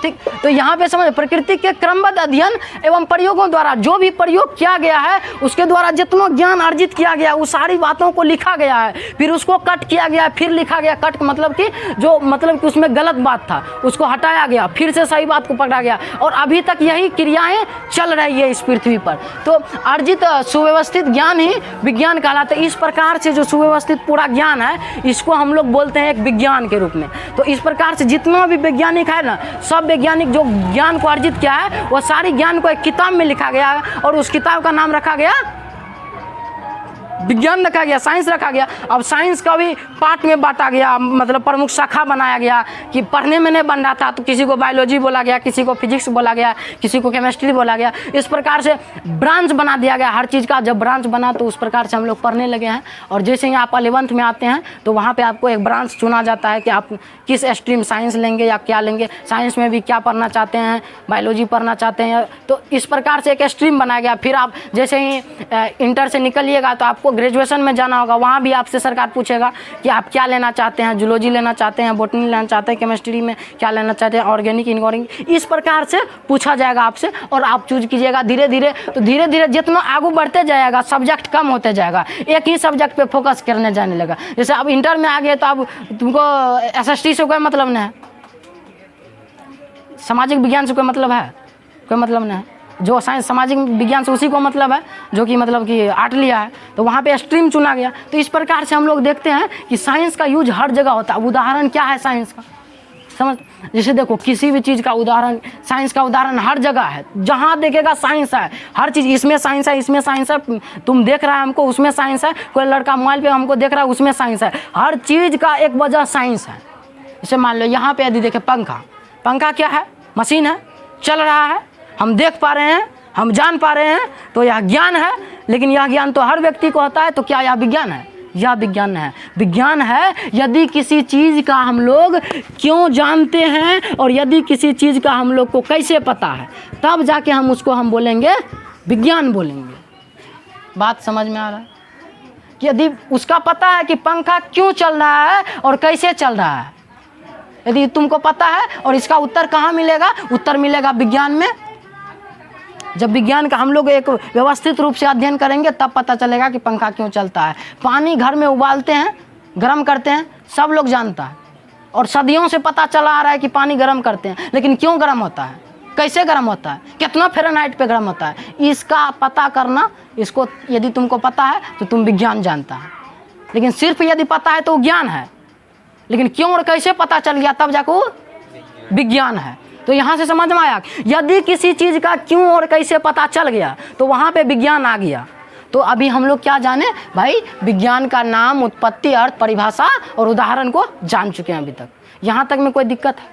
ठीक। तो यहाँ पे समझ, प्रकृति के क्रमबद्ध अध्ययन एवं प्रयोगों द्वारा जो भी प्रयोग किया गया है उसके द्वारा जितना ज्ञान अर्जित किया गया उस सारी बातों को लिखा गया है, फिर उसको कट किया गया, फिर लिखा गया। कट मतलब कि जो मतलब कि उसमें गलत बात था उसको हटाया गया, फिर से सही बात को पकड़ा गया, और अभी तक यही क्रियाएं चल रही है इस पृथ्वी पर। तो अर्जित सुव्यवस्थित ज्ञान ही विज्ञान कहलाता है। इस प्रकार से जो सुव्यवस्थित पूरा ज्ञान है इसको हम लोग बोलते हैं एक विज्ञान के रूप में। तो इस प्रकार से जितना भी वैज्ञानिक है ना, सब वैज्ञानिक जो ज्ञान को अर्जित किया है वो सारी ज्ञान को एक किताब में लिखा गया है, और उस किताब का नाम रखा गया विज्ञान रखा गया, साइंस रखा गया। अब साइंस का भी पार्ट में बांटा गया, मतलब प्रमुख शाखा बनाया गया कि पढ़ने में नहीं बन रहा था तो किसी को बायोलॉजी बोला गया, किसी को फिजिक्स बोला गया, किसी को केमिस्ट्री बोला गया। इस प्रकार से ब्रांच बना दिया गया हर चीज़ का। जब ब्रांच बना तो उस प्रकार से हम लोग पढ़ने लगे हैं, और जैसे ही आप 11th में आते हैं तो वहाँ पर आपको एक ब्रांच चुना जाता है कि आप किस स्ट्रीम, साइंस लेंगे या क्या लेंगे, साइंस में भी क्या पढ़ना चाहते हैं, बायोलॉजी पढ़ना चाहते हैं। तो इस प्रकार से एक स्ट्रीम बनाया गया। फिर आप जैसे ही इंटर से निकलिएगा तो आपको ग्रेजुएशन में जाना होगा, वहाँ भी आपसे सरकार पूछेगा कि आप क्या लेना चाहते हैं, जूलॉजी लेना चाहते हैं, बॉटनी लेना चाहते हैं, केमिस्ट्री में क्या लेना चाहते हैं, ऑर्गेनिक, इनऑर्गेनिक, इस प्रकार से पूछा जाएगा आपसे, और आप चूज कीजिएगा धीरे धीरे। तो धीरे धीरे जितना आगे बढ़ते जाएगा सब्जेक्ट कम होते जाएगा, एक ही सब्जेक्ट पे फोकस करने जाने लगा। जैसे अब इंटर में आ गए तो अब तुमको SST से कोई मतलब नहीं है, सामाजिक विज्ञान से कोई मतलब है, कोई मतलब नहीं है। जो साइंस सामाजिक विज्ञान से उसी को मतलब है जो कि मतलब कि आर्ट लिया है, तो वहाँ पे स्ट्रीम चुना गया। तो इस प्रकार से हम लोग देखते हैं कि साइंस का यूज हर जगह होता है। उदाहरण क्या है साइंस का, समझ, जैसे देखो किसी भी चीज़ का उदाहरण, साइंस का उदाहरण हर जगह है, जहाँ देखेगा साइंस है, हर चीज़ इसमें साइंस है, इसमें साइंस है, तुम देख रहा है हमको उसमें साइंस है, कोई लड़का मोबाइल पे हमको देख रहा है उसमें साइंस है, हर चीज़ का एक वजह साइंस है। जैसे मान लो यहाँ पे यदि देखे पंखा, पंखा क्या है, मशीन है, चल रहा है, हम देख पा रहे हैं, हम जान पा रहे हैं, तो यह ज्ञान है। लेकिन यह ज्ञान तो हर व्यक्ति को होता है, तो क्या यह विज्ञान है? यह विज्ञान है। विज्ञान है यदि किसी चीज़ का हम लोग क्यों जानते हैं और यदि किसी चीज़ का हम लोग को कैसे पता है, तब जाके हम उसको हम बोलेंगे विज्ञान बोलेंगे। बात समझ में आ रहा है कि यदि उसका पता है कि पंखा क्यों चल रहा है और कैसे चल रहा है, यदि तुमको पता है, और इसका उत्तर कहाँ मिलेगा? उत्तर मिलेगा विज्ञान में। जब विज्ञान का हम लोग एक व्यवस्थित रूप से अध्ययन करेंगे तब पता चलेगा कि पंखा क्यों चलता है। पानी घर में उबालते हैं, गर्म करते हैं, सब लोग जानता है, और सदियों से पता चला आ रहा है कि पानी गर्म करते हैं, लेकिन क्यों गर्म होता है, कैसे गर्म होता है, कितना फ़ारेनहाइट पे गर्म होता है, इसका पता करना, इसको यदि तुमको पता है तो तुम विज्ञान जानता है। लेकिन सिर्फ यदि पता है तो ज्ञान है, लेकिन क्यों और कैसे पता चल गया तब जाको विज्ञान है। तो यहाँ से समझ में आया, यदि किसी चीज़ का क्यों और कैसे पता चल गया तो वहाँ पे विज्ञान आ गया। तो अभी हम लोग क्या जाने भाई, विज्ञान का नाम, उत्पत्ति, अर्थ, परिभाषा और उदाहरण को जान चुके हैं अभी तक। यहाँ तक में कोई दिक्कत है?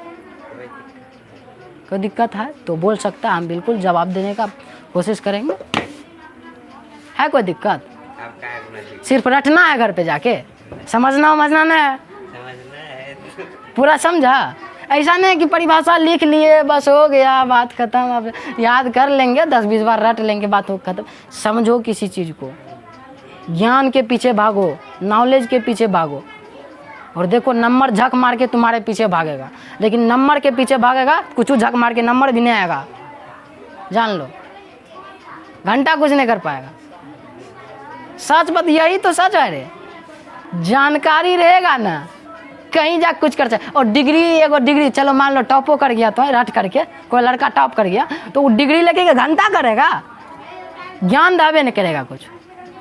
कोई दिक्कत है तो बोल सकता है, हम बिल्कुल जवाब देने का कोशिश करेंगे। है कोई दिक्कत? सिर्फ रटना है घर पे जाके, समझना नहीं है, पूरा समझा। ऐसा नहीं कि परिभाषा लिख लिए बस हो गया, बात खत्म, अब याद कर लेंगे 10-20 बार रट लेंगे, बात हो खत्म। समझो किसी चीज़ को, ज्ञान के पीछे भागो, नॉलेज के पीछे भागो, और देखो नंबर झक मार के तुम्हारे पीछे भागेगा, लेकिन नंबर के पीछे भागेगा कुछ झक मार के नंबर भी नहीं आएगा, जान लो, घंटा कुछ नहीं कर पाएगा। सच बात, यही तो सच है रे। जानकारी रहेगा ना कहीं जा कुछ कर सकते। और डिग्री, एगो डिग्री, चलो मान लो टॉपो कर गया तो रट करके, कोई लड़का टॉप कर गया तो वो डिग्री लेके घंटा करेगा, ज्ञान दावे नहीं करेगा कुछ।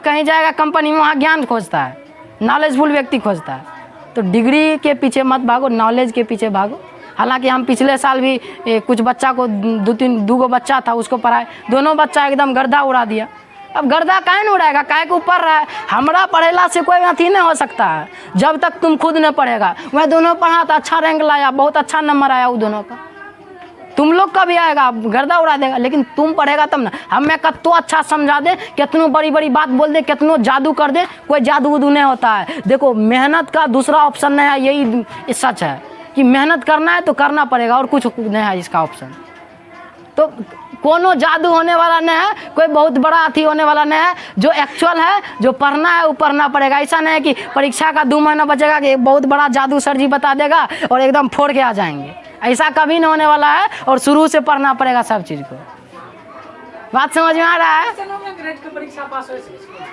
कहीं जाएगा कंपनी में, वहाँ ज्ञान खोजता है, नॉलेजफुल व्यक्ति खोजता है। तो डिग्री के पीछे मत भागो, नॉलेज के पीछे भागो। हालांकि हम पिछले साल भी कुछ बच्चा को 2 बच्चा था उसको पढ़ाए, दोनों बच्चा एकदम गर्दा उड़ा दिया। अब गर्दा काहे नहीं उड़ाएगा, काहे को ऊपर रहा है। हमारा पढ़ेला से कोई अथी नहीं हो सकता है जब तक तुम खुद नहीं पढ़ेगा। वह दोनों पढ़ा तो अच्छा रैंक लाया, बहुत अच्छा नंबर आया वो दोनों का, तुम लोग का भी आएगा, गर्दा उड़ा देगा। लेकिन तुम पढ़ेगा तब ना। हमें कतो अच्छा समझा दे, कितनों बड़ी बड़ी बात बोल दे, कितनों जादू कर दे, कोई जादू उदू नहीं होता है। देखो मेहनत का दूसरा ऑप्शन नहीं है, यही सच है कि मेहनत करना है तो करना पड़ेगा, और कुछ नहीं है इसका ऑप्शन। तो कोनो जादू होने वाला नहीं है, कोई बहुत बड़ा अथी होने वाला नहीं है। जो एक्चुअल है, जो पढ़ना है वो पढ़ना पड़ेगा। ऐसा नहीं है कि परीक्षा का 2 महीना बचेगा कि बहुत बड़ा जादू सर जी बता देगा और एकदम फोड़ के आ जाएंगे। ऐसा कभी नहीं होने वाला है और शुरू से पढ़ना पड़ेगा सब चीज़ को। बात समझ में आ रहा है?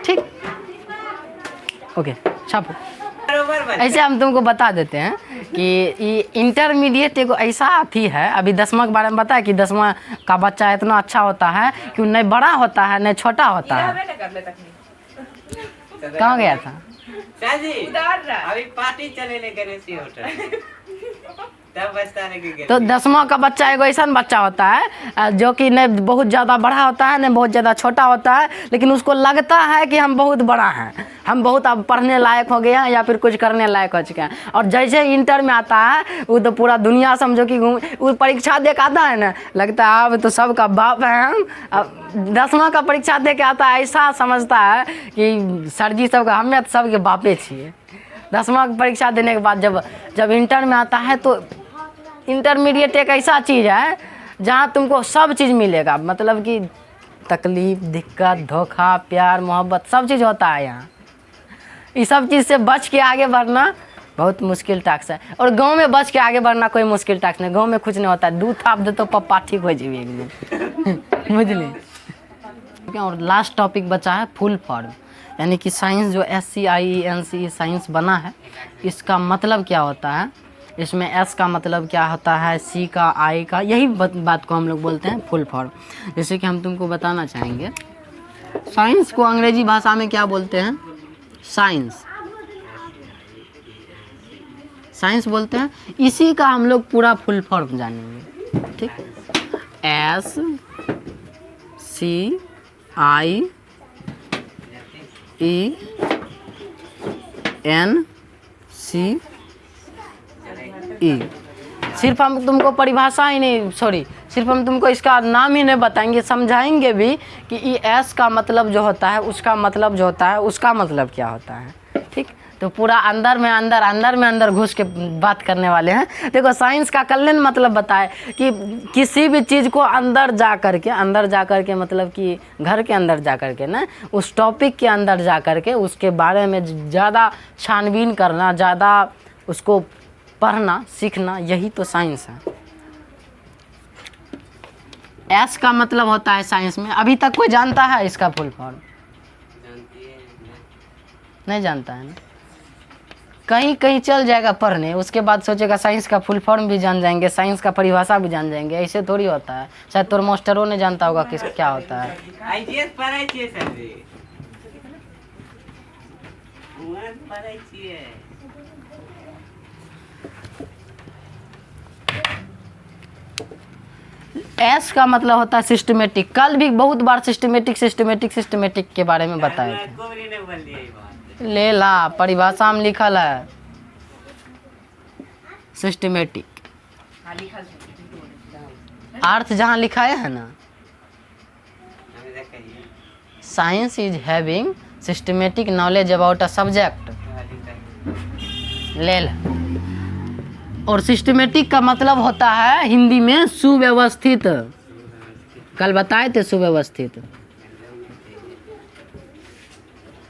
ठीक, ओके छापो। बरोबर बन ऐसे हम तुमको बता देते हैं कि ये इंटरमीडिएट एगो ऐसा अथी है। अभी 10वां के बारे में बता कि 10वां का बच्चा इतना अच्छा होता है कि वो नहीं बड़ा होता है नहीं छोटा होता है। कहाँ गया था? शादी अभी पार्टी चले ले गणेशी होटल तब बचता नहीं कि तो 10वां का बच्चा एगो ऐसा बच्चा होता है जो कि नहीं बहुत ज़्यादा बड़ा होता है नहीं बहुत ज़्यादा छोटा होता है, लेकिन उसको लगता है कि हम बहुत बड़ा हैं, हम बहुत अब पढ़ने लायक हो गए हैं या फिर कुछ करने लायक हो चुके हैं। और जैसे इंटर में आता है वो तो पूरा दुनिया समझो कि वो परीक्षा दे के आता है ना, लगता है अब तो सबका बाप है हम। अब 10वां का परीक्षा दे के आता है ऐसा समझता है कि सर जी सबका हमें तो सबके बापे छिए। 10वां की परीक्षा देने के बाद जब इंटर में आता है तो इंटरमीडिएट एक ऐसा चीज़ है जहाँ तुमको सब चीज़ मिलेगा, मतलब कि तकलीफ़ दिक्कत धोखा प्यार मोहब्बत सब चीज़ होता है यहाँ। इस सब चीज़ से बच के आगे बढ़ना बहुत मुश्किल टास्क है। और गांव में बच के आगे बढ़ना कोई मुश्किल टास्क नहीं, गांव में कुछ नहीं होता है, दूध थाप दे तो पप्पा ठीक हो जाए एकदम बुझलिए। और लास्ट टॉपिक बचा है फुल फॉर्म, यानी कि साइंस जो SCIENCE साइंस बना है इसका मतलब क्या होता है, इसमें S का मतलब क्या होता है, C का I का, यही बात को हम लोग बोलते हैं फुल फॉर्म। जैसे कि हम तुमको बताना चाहेंगे साइंस को अंग्रेजी भाषा में क्या बोलते हैं, साइंस साइंस बोलते हैं। इसी का हम लोग पूरा फुल फॉर्म जानेंगे, ठीक। SCIENCE सिर्फ हम तुमको परिभाषा ही नहीं, सॉरी, सिर्फ हम तुमको इसका नाम ही नहीं बताएंगे, समझाएंगे भी कि ये S का मतलब जो होता है उसका मतलब जो होता है उसका मतलब क्या होता है, ठीक। तो पूरा अंदर में घुस के बात करने वाले हैं। देखो साइंस का कल्याण मतलब बताए कि किसी भी चीज़ को अंदर जा कर के मतलब कि घर के अंदर जा कर के ना, उस टॉपिक के अंदर जा कर के उसके बारे में ज़्यादा छानबीन करना, ज़्यादा उसको पढ़ना सीखना, यही तो साइंस है। एस का मतलब होता है साइंस में, अभी तक कोई जानता है इसका फुल फॉर्म? नहीं जानता है ना, कहीं कहीं चल जाएगा पढ़ने, उसके बाद सोचेगा साइंस का फुल फॉर्म भी जान जाएंगे, साइंस का परिभाषा भी जान जाएंगे। ऐसे थोड़ी होता है, शायद तोर मास्टरों ने जानता होगा किस क्या होता है। आईजीएस पढ़ाई छिए सर जी, उमर पढ़ाई छिए। एस का मतलब होता है सिस्टमेटिक। कल भी बहुत बार सिस्टमेटिक के बारे में बताए थे। कोबरी ने बोल दिया ये बात, ले ला, परिभाषा में लिखल है सिस्टमेटिक, अर्थ जहाँ लिखाया है ना, हमें देखिए science is having systematic knowledge about a subject, ले ला। और सिस्टमेटिक का मतलब होता है हिंदी में सुव्यवस्थित, कल बताए थे सुव्यवस्थित।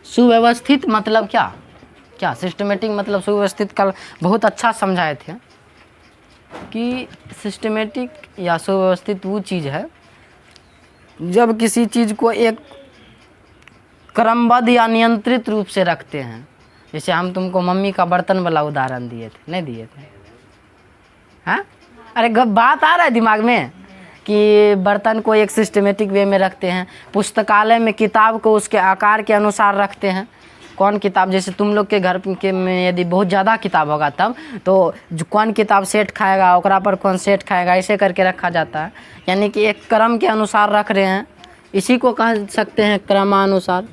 सुव्यवस्थित मतलब क्या सिस्टमेटिक मतलब सुव्यवस्थित, कल बहुत अच्छा समझाए थे कि सिस्टमेटिक या सुव्यवस्थित वो चीज़ है जब किसी चीज़ को एक क्रमबद्ध या नियंत्रित रूप से रखते हैं। जैसे हम तुमको मम्मी का बर्तन वाला उदाहरण दिए थे, नहीं दिए थे? हाँ, अरे बात आ रहा है दिमाग में कि बर्तन को एक सिस्टमेटिक वे में रखते हैं। पुस्तकालय में किताब को उसके आकार के अनुसार रखते हैं। कौन किताब, जैसे तुम लोग के घर के में यदि बहुत ज़्यादा किताब होगा तब तो जो कौन किताब सेट खाएगा ओकरा पर कौन सेट खाएगा, ऐसे करके रखा जाता है। यानी कि एक क्रम के अनुसार रख रहे हैं, इसी को कह सकते हैं क्रमानुसार,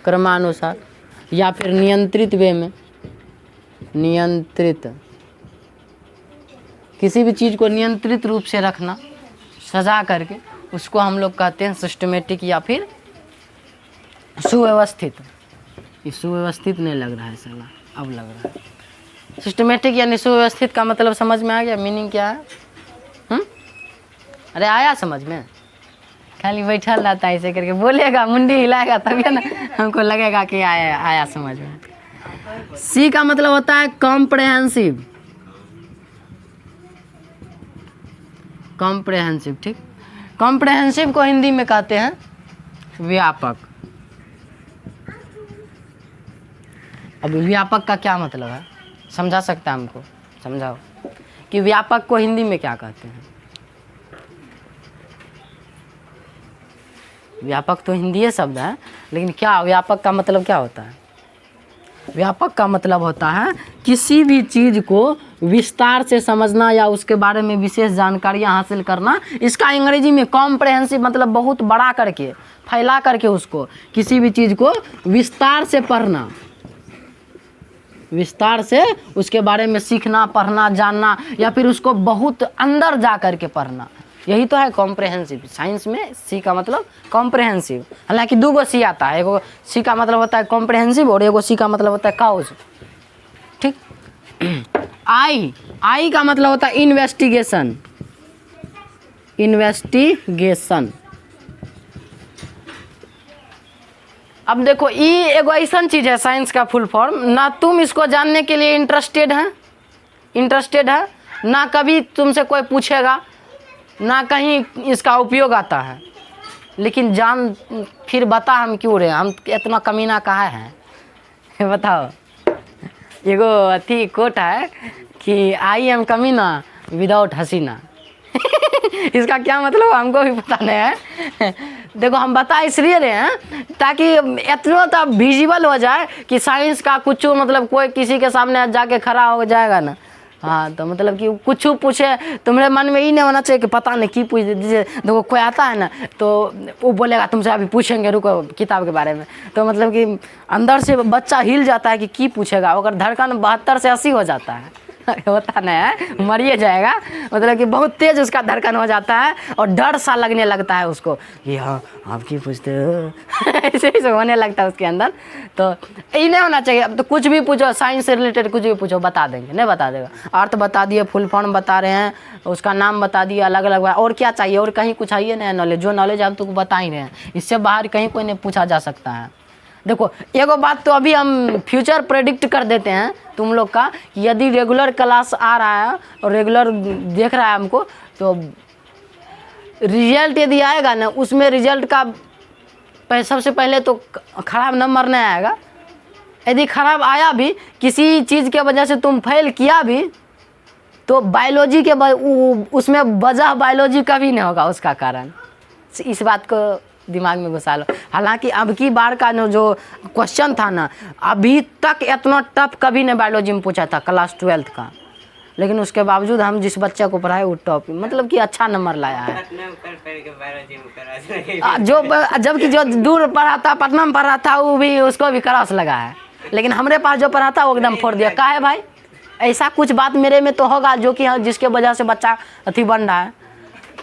क्रमानुसार या फिर नियंत्रित वे में, नियंत्रित, किसी भी चीज़ को नियंत्रित रूप से रखना सजा करके, उसको हम लोग कहते हैं सिस्टमेटिक या फिर सुव्यवस्थित। ये सुव्यवस्थित नहीं लग रहा है साला, अब लग रहा है। सिस्टमेटिक यानी सुव्यवस्थित का मतलब समझ में आ गया, मीनिंग क्या है? अरे आया समझ में? खाली बैठा रहता है ऐसे करके, बोलेगा मुंडी हिलाएगा तभी ना हमको लगेगा कि आया समझ में। सी का मतलब होता है कॉम्प्रहेंसिव, कॉम्प्रहेंसिव, ठीक। कॉम्प्रहेंसिव को हिंदी में कहते हैं व्यापक। अब व्यापक का क्या मतलब है, समझा सकता है हमको, समझाओ कि व्यापक को हिंदी में क्या कहते हैं। व्यापक तो हिंदी शब्द है, लेकिन क्या व्यापक का मतलब क्या होता है। व्यापक का मतलब होता है किसी भी चीज़ को विस्तार से समझना या उसके बारे में विशेष जानकारियाँ हासिल करना। इसका अंग्रेजी में कॉम्प्रहेंसिव मतलब बहुत बड़ा करके, फैला करके उसको, किसी भी चीज़ को विस्तार से पढ़ना, विस्तार से उसके बारे में सीखना, पढ़ना, जानना, या फिर उसको बहुत अंदर जा कर के पढ़ना, यही तो है कॉम्प्रहेंसिव। साइंस में सी का मतलब कॉम्प्रहेंसिव। हालांकि दो गो सी आता है, एगो सी का मतलब होता है कॉम्प्रहेंसिव और एगो सी का मतलब होता है काउज, ठीक। आई का मतलब होता है इन्वेस्टिगेशन, इन्वेस्टिगेशन। अब देखो ये एगो ऐसा चीज़ है साइंस का फुल फॉर्म, ना तुम इसको जानने के लिए इंटरेस्टेड है, ना कभी तुमसे कोई पूछेगा, ना कहीं इसका उपयोग आता है, लेकिन जान फिर बता हम क्यों रहे, हम इतना कमीना कहाँ है बताओ। एगो अथी कोट है कि आई एम कमीना विदाउट हसीना इसका क्या मतलब हमको भी पता नहीं है। देखो हम बता इसलिए रहे हैं ताकि इतना तो विजिबल हो जाए कि साइंस का कुछ मतलब कोई किसी के सामने जाके खड़ा हो जाएगा ना, हाँ, तो मतलब कि कुछ पूछे तुम्हारे मन में ही नहीं होना चाहिए कि पता नहीं की पूछ दीजिए। देखो कोई आता है ना तो वो बोलेगा तुमसे अभी पूछेंगे रुको किताब के बारे में, तो मतलब कि अंदर से बच्चा हिल जाता है कि की पूछेगा, अगर धड़कन 72 से 80 हो जाता है होता नहीं है, मरिए जाएगा, मतलब कि बहुत तेज उसका धड़कन हो जाता है और डर सा लगने लगता है उसको कि हाँ आप की पूछते हो ऐसे ऐसे होने लगता है उसके अंदर। तो ये नहीं होना चाहिए। अब तो कुछ भी पूछो साइंस से रिलेटेड, कुछ भी पूछो बता देंगे, नहीं बता देगा। अर्थ बता दिए, फुल फॉर्म बता रहे हैं, उसका नाम बता दिया, अलग अलग, और क्या चाहिए, और कहीं कुछ चाहिए नहीं नॉलेज, जो नॉलेज हम तुमको बता ही रहे हैं, इससे बाहर कहीं कोई नहीं पूछा जा सकता है। देखो एगो बात तो अभी हम फ्यूचर प्रेडिक्ट कर देते हैं तुम लोग का, कि यदि रेगुलर क्लास आ रहा है और रेगुलर देख रहा है हमको, तो रिजल्ट यदि आएगा ना, उसमें रिजल्ट का सबसे पहले तो ख़राब नंबर नहीं आएगा। यदि ख़राब आया भी, किसी चीज़ के वजह से तुम फेल किया भी, तो बायोलॉजी के उसमें वजह बायोलॉजी का भी नहीं होगा उसका कारण। इस बात को दिमाग में घुसा लो। हालांकि अब की बार का जो क्वेश्चन था ना, अभी तक इतना टफ कभी नहीं बायोलॉजी में पूछा था क्लास 12th का, लेकिन उसके बावजूद हम जिस बच्चे को पढ़ाए वो टॉप मतलब कि अच्छा नंबर लाया है। जो जबकि जो दूर पढ़ा था, पटना में पढ़ा था, वो भी उसको भी क्रॉस लगा है, लेकिन हमारे पास जो पढ़ा था वो एकदम फोड़ दिया। का है भाई, ऐसा कुछ बात मेरे में तो होगा जो कि जिसके वजह से बच्चा अथी बन रहा है।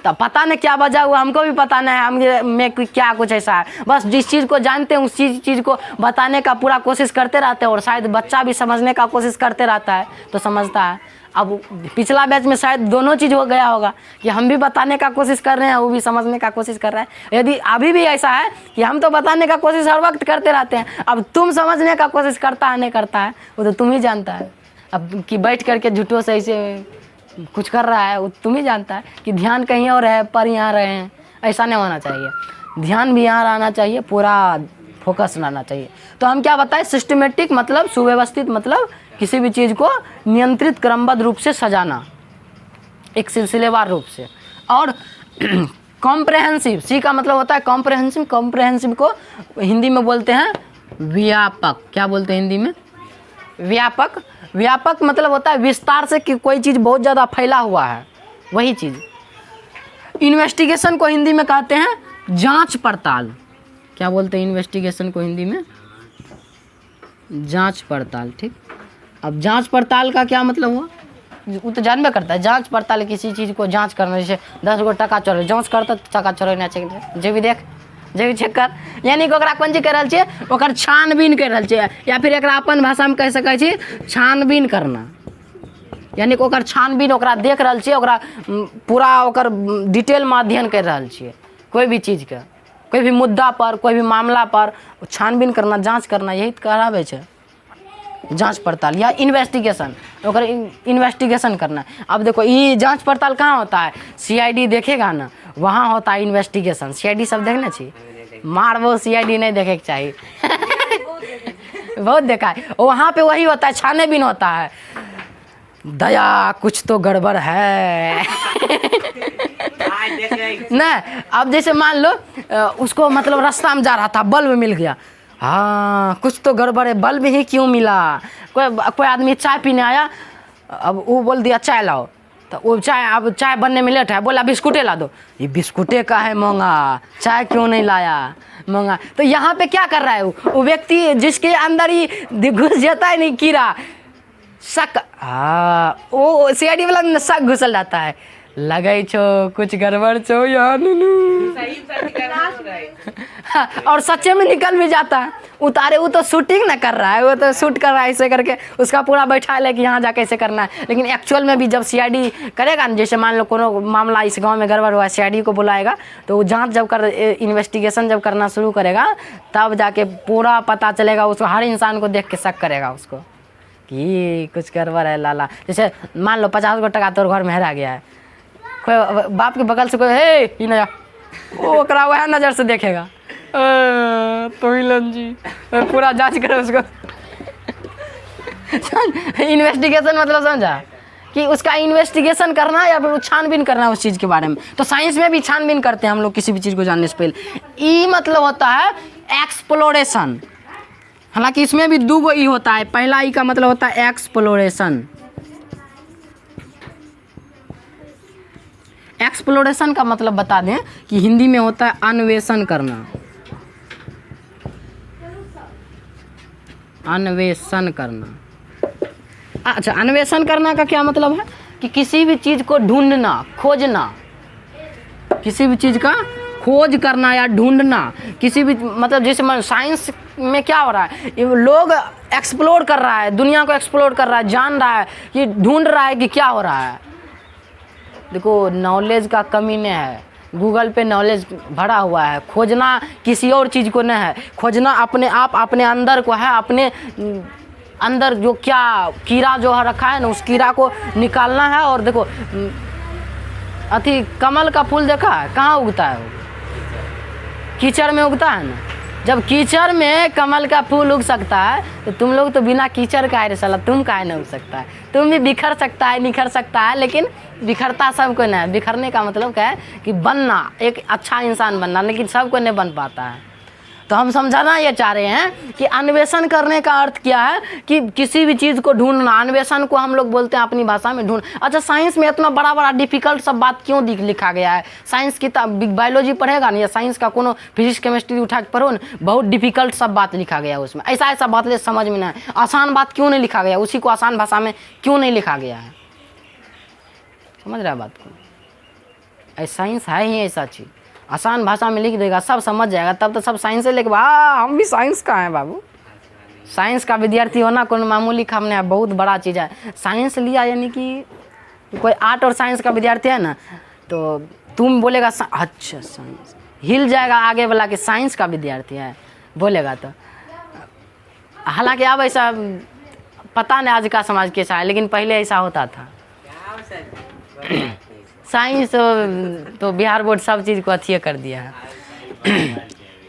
तो पता नहीं क्या वजह हुआ, हमको भी पता नहीं है हम में क्या कुछ ऐसा है। बस जिस चीज़ को जानते हैं उस चीज़ को बताने का पूरा कोशिश करते रहते हैं, और शायद बच्चा भी समझने का कोशिश करते रहता है तो समझता है। अब पिछला बैच में शायद दोनों चीज़ हो गया होगा कि हम भी बताने का कोशिश कर रहे हैं, वो भी समझने का कोशिश कर रहा है। यदि अभी भी ऐसा है कि हम तो बताने का कोशिश हर वक्त करते रहते हैं, अब तुम समझने का कोशिश करता है नहीं करता है वो तो तुम ही जानता है। अब कि बैठ करके झूठों से ऐसे कुछ कर रहा है वो तुम ही जानता है कि ध्यान कहीं और है पर यहाँ रहे हैं, ऐसा नहीं होना चाहिए। ध्यान भी यहाँ रहना चाहिए, पूरा फोकस रहना चाहिए। तो हम क्या बताएं, सिस्टमेटिक मतलब सुव्यवस्थित, मतलब किसी भी चीज़ को नियंत्रित क्रमबद्ध रूप से सजाना, एक सिलसिलेवार रूप से। और कॉम्प्रहेंसिव, सी का मतलब होता है कॉम्प्रहेंसिव। कॉम्प्रहेंसिव को हिंदी में बोलते हैं व्यापक। क्या बोलते हैं हिंदी में? व्यापक। व्यापक मतलब होता है विस्तार से कि कोई चीज़ बहुत ज़्यादा फैला हुआ है, वही चीज़। इन्वेस्टिगेशन को हिंदी में कहते हैं जांच पड़ताल। क्या बोलते हैं इन्वेस्टिगेशन को हिंदी में? जांच पड़ताल, ठीक। अब जांच पड़ताल का क्या मतलब हुआ, वो तो जानबे करता है। जांच पड़ताल किसी चीज़ को जांच करना, जैसे 10 गो टका चोरी, जांच करता टका चोरी नहीं चाहिए, जे भी देख, जे भी चेक कर, यानी कि ओकरा कोन चीज कर रहल छियै, ओकर छानबीन कर रहल छियै, या फिर एकरा अपन भाषामे कहि सकै छी छानबीन करना। यानी कि ओकर छानबीन, ओकरा देख रहल छियै, ओकरा पूरा ओकर डिटेलमे अध्ययन कर रहल छियै, कोई भी चीज़के, कोई भी मुद्दा पर, कोई भी मामला पर छानबीन करना, जांच करना, यही कहलाबै छै। जांच पड़ताल या इन्वेस्टिगेशन, ओकर इन्वेस्टिगेशन करना। अब देखो ये जांच पड़ताल कहाँ होता है, सीआईडी देखेगा ना, वहाँ होता है इन्वेस्टिगेशन। सीआईडी सब देखना चाहिए, मार वो सीआईडी नहीं देखे के चाहिए बहुत देखा है, वहाँ पे वही होता है, छानेबीन होता है, दया कुछ तो गड़बड़ है नहीं। अब जैसे मान लो उसको मतलब रास्ता में जा रहा था, बल्ब मिल गया, हाँ कुछ तो गड़बड़ है, बल्ब ही क्यों मिला। कोई आदमी चाय पीने आया, अब वो बोल दिया चाय लाओ, तो वो चाय, अब चाय बनने में लेट है, बोला बिस्कुटे ला दो, ये बिस्कुटे का है महंगा, चाय क्यों नहीं लाया महंगा। तो यहाँ पे क्या कर रहा है वो व्यक्ति, जिसके अंदर ही घुस जाता है नहीं कीड़ा, शक, हाँ वो सीआईडी वाला में शक घुसल जाता है, लगे छो कुछ गड़बड़ छो यार हाँ, और सच्चे में निकल भी जाता है। उतारे वो तो शूटिंग ना कर रहा है, वो तो शूट कर रहा है ऐसे करके, उसका पूरा बैठा है कि यहाँ जाके ऐसे करना है, लेकिन एक्चुअल में भी जब सीआईडी करेगा ना, जैसे मान लो कोनो मामला इस गांव में गड़बड़ हुआ है, सीआईडी को बुलाएगा, तो वो जांच जब कर इन्वेस्टिगेशन जब करना शुरू करेगा, तब जाके पूरा पता चलेगा उसको, हर इंसान को देख के शक करेगा उसको कि कुछ गड़बड़ है लाला। जैसे मान लो 50 गो टका तोर घर में हेरा गया है, कोई बाप के बगल से कोई हे ही ना, वो ओकरा वह नज़र से देखेगा, तो हिलन जी पूरा जांच करे उसको इन्वेस्टिगेशन मतलब समझा कि उसका इन्वेस्टिगेशन करना या फिर छानबीन करना उस चीज़ के बारे में। तो साइंस में भी छानबीन करते हैं हम लोग किसी भी चीज़ को जानने से पहले। ई मतलब होता है एक्सप्लोरेशन, हालांकि इसमें भी दो गो ई होता है, पहला ई का मतलब होता है एक्सप्लोरेशन। एक्सप्लोरेशन का मतलब बता दें कि हिंदी में होता है अन्वेषण करना, अन्वेषण करना। अच्छा, अन्वेषण करना का क्या मतलब है कि किसी भी चीज़ को ढूंढना, खोजना, किसी भी चीज़ का खोज करना या ढूंढना, किसी भी मतलब जैसे साइंस में क्या हो रहा है, लोग एक्सप्लोर कर रहा है, दुनिया को एक्सप्लोर कर रहा है, जान रहा है, ये ढूंढ रहा है कि क्या हो रहा है। देखो नॉलेज का कमी नहीं है, गूगल पे नॉलेज भरा हुआ है, खोजना किसी और चीज़ को नहीं है, खोजना अपने आप, अपने अंदर को है, अपने अंदर जो क्या कीड़ा जो रखा है ना, उस कीड़ा को निकालना है। और देखो अथी कमल का फूल देखा है कहाँ उगता है, वो कीचड़ में उगता है ना। जब कीचड़ में कमल का फूल उग सकता है, तो तुम लोग तो बिना कीचड़ का है साला, तुम काहे नहीं उग सकता है। तुम भी बिखर सकता है, निखर सकता है, लेकिन बिखरता सबको नहीं है। बिखरने का मतलब क्या है कि बनना, एक अच्छा इंसान बनना, लेकिन सबको नहीं बन पाता है। तो हम समझाना ये चाह रहे हैं कि अन्वेषण करने का अर्थ क्या है कि किसी भी चीज़ को ढूंढना। अन्वेषण को हम लोग बोलते हैं अपनी भाषा में ढूंढ। अच्छा, साइंस में इतना बड़ा बड़ा डिफिकल्ट सब बात क्यों लिखा गया है? साइंस की बायोलॉजी पढ़ेगा ना, या साइंस का कोनो फिजिक्स केमिस्ट्री उठा के पढ़ो ना, बहुत डिफिकल्ट सब बात लिखा गया है उसमें। ऐसा ऐसा बात समझ में ना, आसान बात क्यों नहीं लिखा गया, उसी को आसान भाषा में क्यों नहीं लिखा गया है? समझ रहा है बात को? साइंस है ही ऐसा चीज़, आसान भाषा में लिख देगा, सब समझ जाएगा, तब तो सब साइंस से लेके हम भी साइंस का हैं बाबू। साइंस का विद्यार्थी होना कोई मामूली काम नहीं है, बहुत बड़ा चीज़ है। साइंस लिया यानी कि कोई आर्ट और साइंस का विद्यार्थी है ना, तो तुम बोलेगा अच्छा साइंस, हिल जाएगा आगे वाला कि साइंस का विद्यार्थी है बोलेगा। तो हालांकि अब ऐसा पता नहीं आज का समाज कैसा है, लेकिन पहले ऐसा होता था। साइंस तो बिहार बोर्ड सब चीज़ को अच्छी कर दिया है।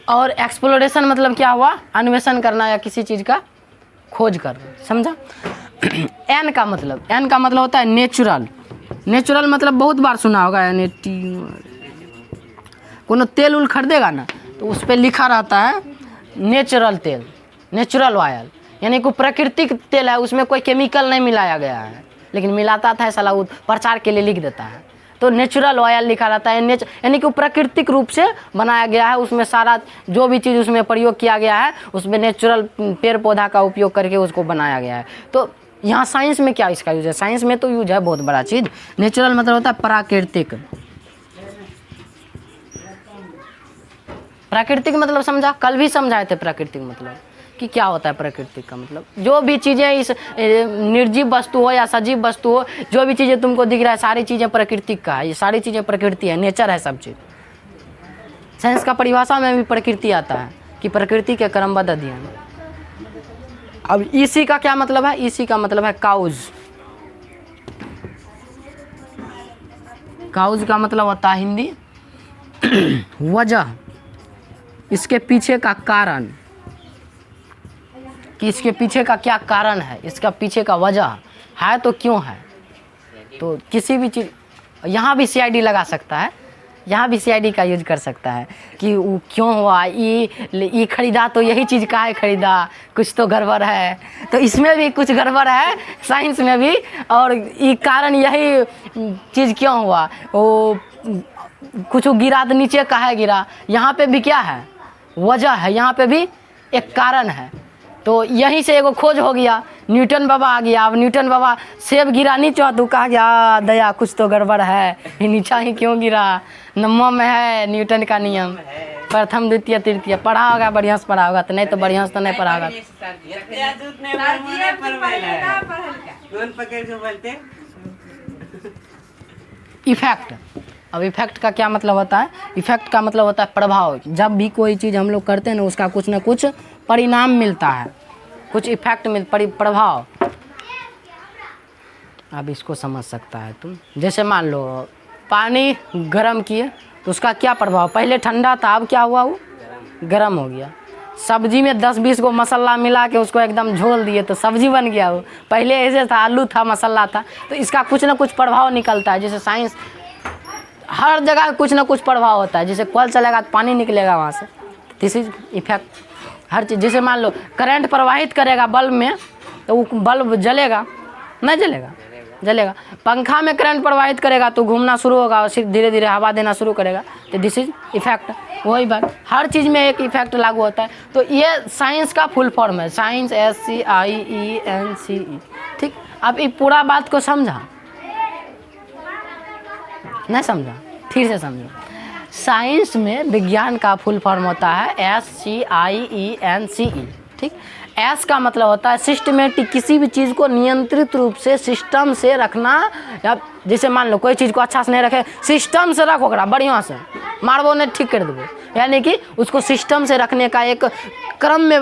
और एक्सप्लोरेशन मतलब क्या हुआ? अन्वेषण करना या किसी चीज़ का खोज करना, समझा? एन का मतलब होता है नेचुरल। नेचुरल मतलब बहुत बार सुना होगा, यानी कोनो तेल उल खरीदेगा ना, तो उस पर लिखा रहता है नेचुरल तेल, नेचुरल ऑयल, यानी कोई प्राकृतिक तेल है, उसमें कोई केमिकल नहीं मिलाया गया है, लेकिन मिलाता था साला, वो प्रचार के लिए लिख देता है। तो नेचुरल ऑयल लिखा रहता है, यानी कि प्राकृतिक रूप से बनाया गया है, उसमें सारा जो भी चीज़ उसमें प्रयोग किया गया है, उसमें नेचुरल पेड़ पौधा का उपयोग करके उसको बनाया गया है। तो यहाँ साइंस में क्या इसका यूज है? साइंस में तो यूज है बहुत बड़ा चीज़। नेचुरल मतलब होता है प्राकृतिक। प्राकृतिक मतलब समझा, कल भी समझाए थे प्राकृतिक मतलब कि क्या होता है। प्राकृतिक का मतलब जो भी चीज़ें इस निर्जीव वस्तु हो या सजीव वस्तु हो, जो भी चीज़ें तुमको दिख रहा है, सारी चीज़ें प्राकृतिक का है, ये सारी चीज़ें प्रकृति है, नेचर है सब चीज़। साइंस का परिभाषा में भी प्रकृति आता है कि प्रकृति के क्रमबद्ध अध्ययन। अब ईसी का क्या मतलब है? ईसी का मतलब है काउज। काउज का मतलब होता है हिंदी वजह, इसके पीछे का कारण, कि इसके पीछे का क्या कारण है, इसका पीछे का वजह है तो क्यों है। तो किसी भी चीज़, यहाँ भी सीआईडी लगा सकता है, यहाँ भी सीआईडी का यूज कर सकता है कि वो क्यों हुआ, ये खरीदा तो यही चीज़ काहे खरीदा, कुछ तो गड़बड़ है। तो इसमें भी कुछ गड़बड़ है, साइंस में भी, और ये कारण यही चीज़ क्यों हुआ, वो कुछ गिरा तो नीचे काहे गिरा, यहाँ पे भी क्या है, वजह है, यहाँ पे भी एक कारण है। तो यहीं से एगो खोज हो गया, न्यूटन बाबा आ गया। अब न्यूटन बाबा सेब गिरा नीचे तो कहा गया दया कुछ तो गड़बड़ है, ये नीचा ही क्यों गिरा, नम्मा में है न्यूटन का नियम, प्रथम द्वितीय तृतीय। पढ़ा होगा, बढ़िया से पढ़ा होगा, तो नहीं तो बढ़िया से तो नहीं पढ़ा होगा। इफेक्ट, अब इफेक्ट का क्या मतलब होता है? इफेक्ट का मतलब होता है प्रभाव। जब भी कोई चीज़ हम लोग करते हैं ना, उसका कुछ ना कुछ परिणाम मिलता है, कुछ इफेक्ट प्रभाव। अब इसको समझ सकता है तुम। जैसे मान लो पानी गर्म किए तो उसका क्या प्रभाव, पहले ठंडा था, अब क्या हुआ, वो गर्म हो गया। सब्जी में 10-20 को मसाला मिला के उसको एकदम झोल दिए तो सब्जी बन गया। वो पहले ऐसे था, आलू था, मसाला था। तो इसका कुछ ना कुछ प्रभाव निकलता है। जैसे साइंस, हर जगह कुछ ना कुछ प्रभाव होता है। जैसे कल चलेगा तो पानी निकलेगा वहाँ से, दिस इज इफेक्ट। हर चीज़, जैसे मान लो करंट प्रवाहित करेगा बल्ब में तो वो बल्ब जलेगा, नहीं जलेगा, जलेगा। पंखा में करंट प्रवाहित करेगा तो घूमना शुरू होगा और फिर धीरे धीरे हवा देना शुरू करेगा। तो दिस इज इफेक्ट। वही बात, हर चीज़ में एक इफेक्ट लागू होता है। तो ये साइंस का फुल फॉर्म है, साइंस, SCIENCE। ठीक, अब ये पूरा बात को समझा, नहीं समझा, फिर से समझो। साइंस में विज्ञान का फुल फॉर्म होता है SCIENCE। ठीक, एस का मतलब होता है सिस्टमेटिक, किसी भी चीज़ को नियंत्रित रूप से सिस्टम से रखना। या जैसे मान लो कोई चीज़ को अच्छा से नहीं रखे, सिस्टम से रखो, ओकरा बढ़िया से मारबो नहीं, ठीक कर देबो, यानी कि उसको सिस्टम से रखने का एक क्रम में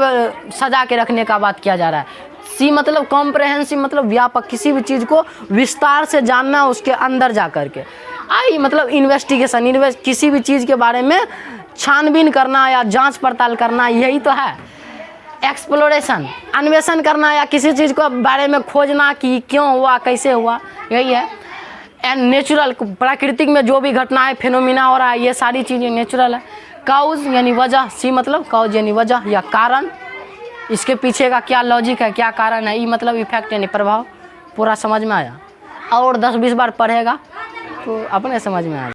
सजा के रखने का बात किया जा रहा है। सी मतलब कॉम्प्रहेंसिव, मतलब व्यापक, किसी भी चीज़ को विस्तार से जानना उसके अंदर जा कर के। आई मतलब इन्वेस्टिगेशन, किसी भी चीज़ के बारे में छानबीन करना या जांच पड़ताल करना, यही तो है। एक्सप्लोरेशन, अन्वेषण करना या किसी चीज़ को बारे में खोजना कि क्यों हुआ, कैसे हुआ, यही है। एंड नेचुरल, प्राकृतिक में जो भी घटनाएं फिनोमिना हो रहा है, ये सारी चीज़ें नेचुरल है। काउज यानी वजह, सी मतलब काउज यानी वजह या कारण, इसके पीछे का क्या लॉजिक है, क्या कारण है। ई मतलब इफेक्ट यानी प्रभाव। पूरा समझ में आया? और 10-20 बार पढ़ेगा तो अपने समझ में आएगा।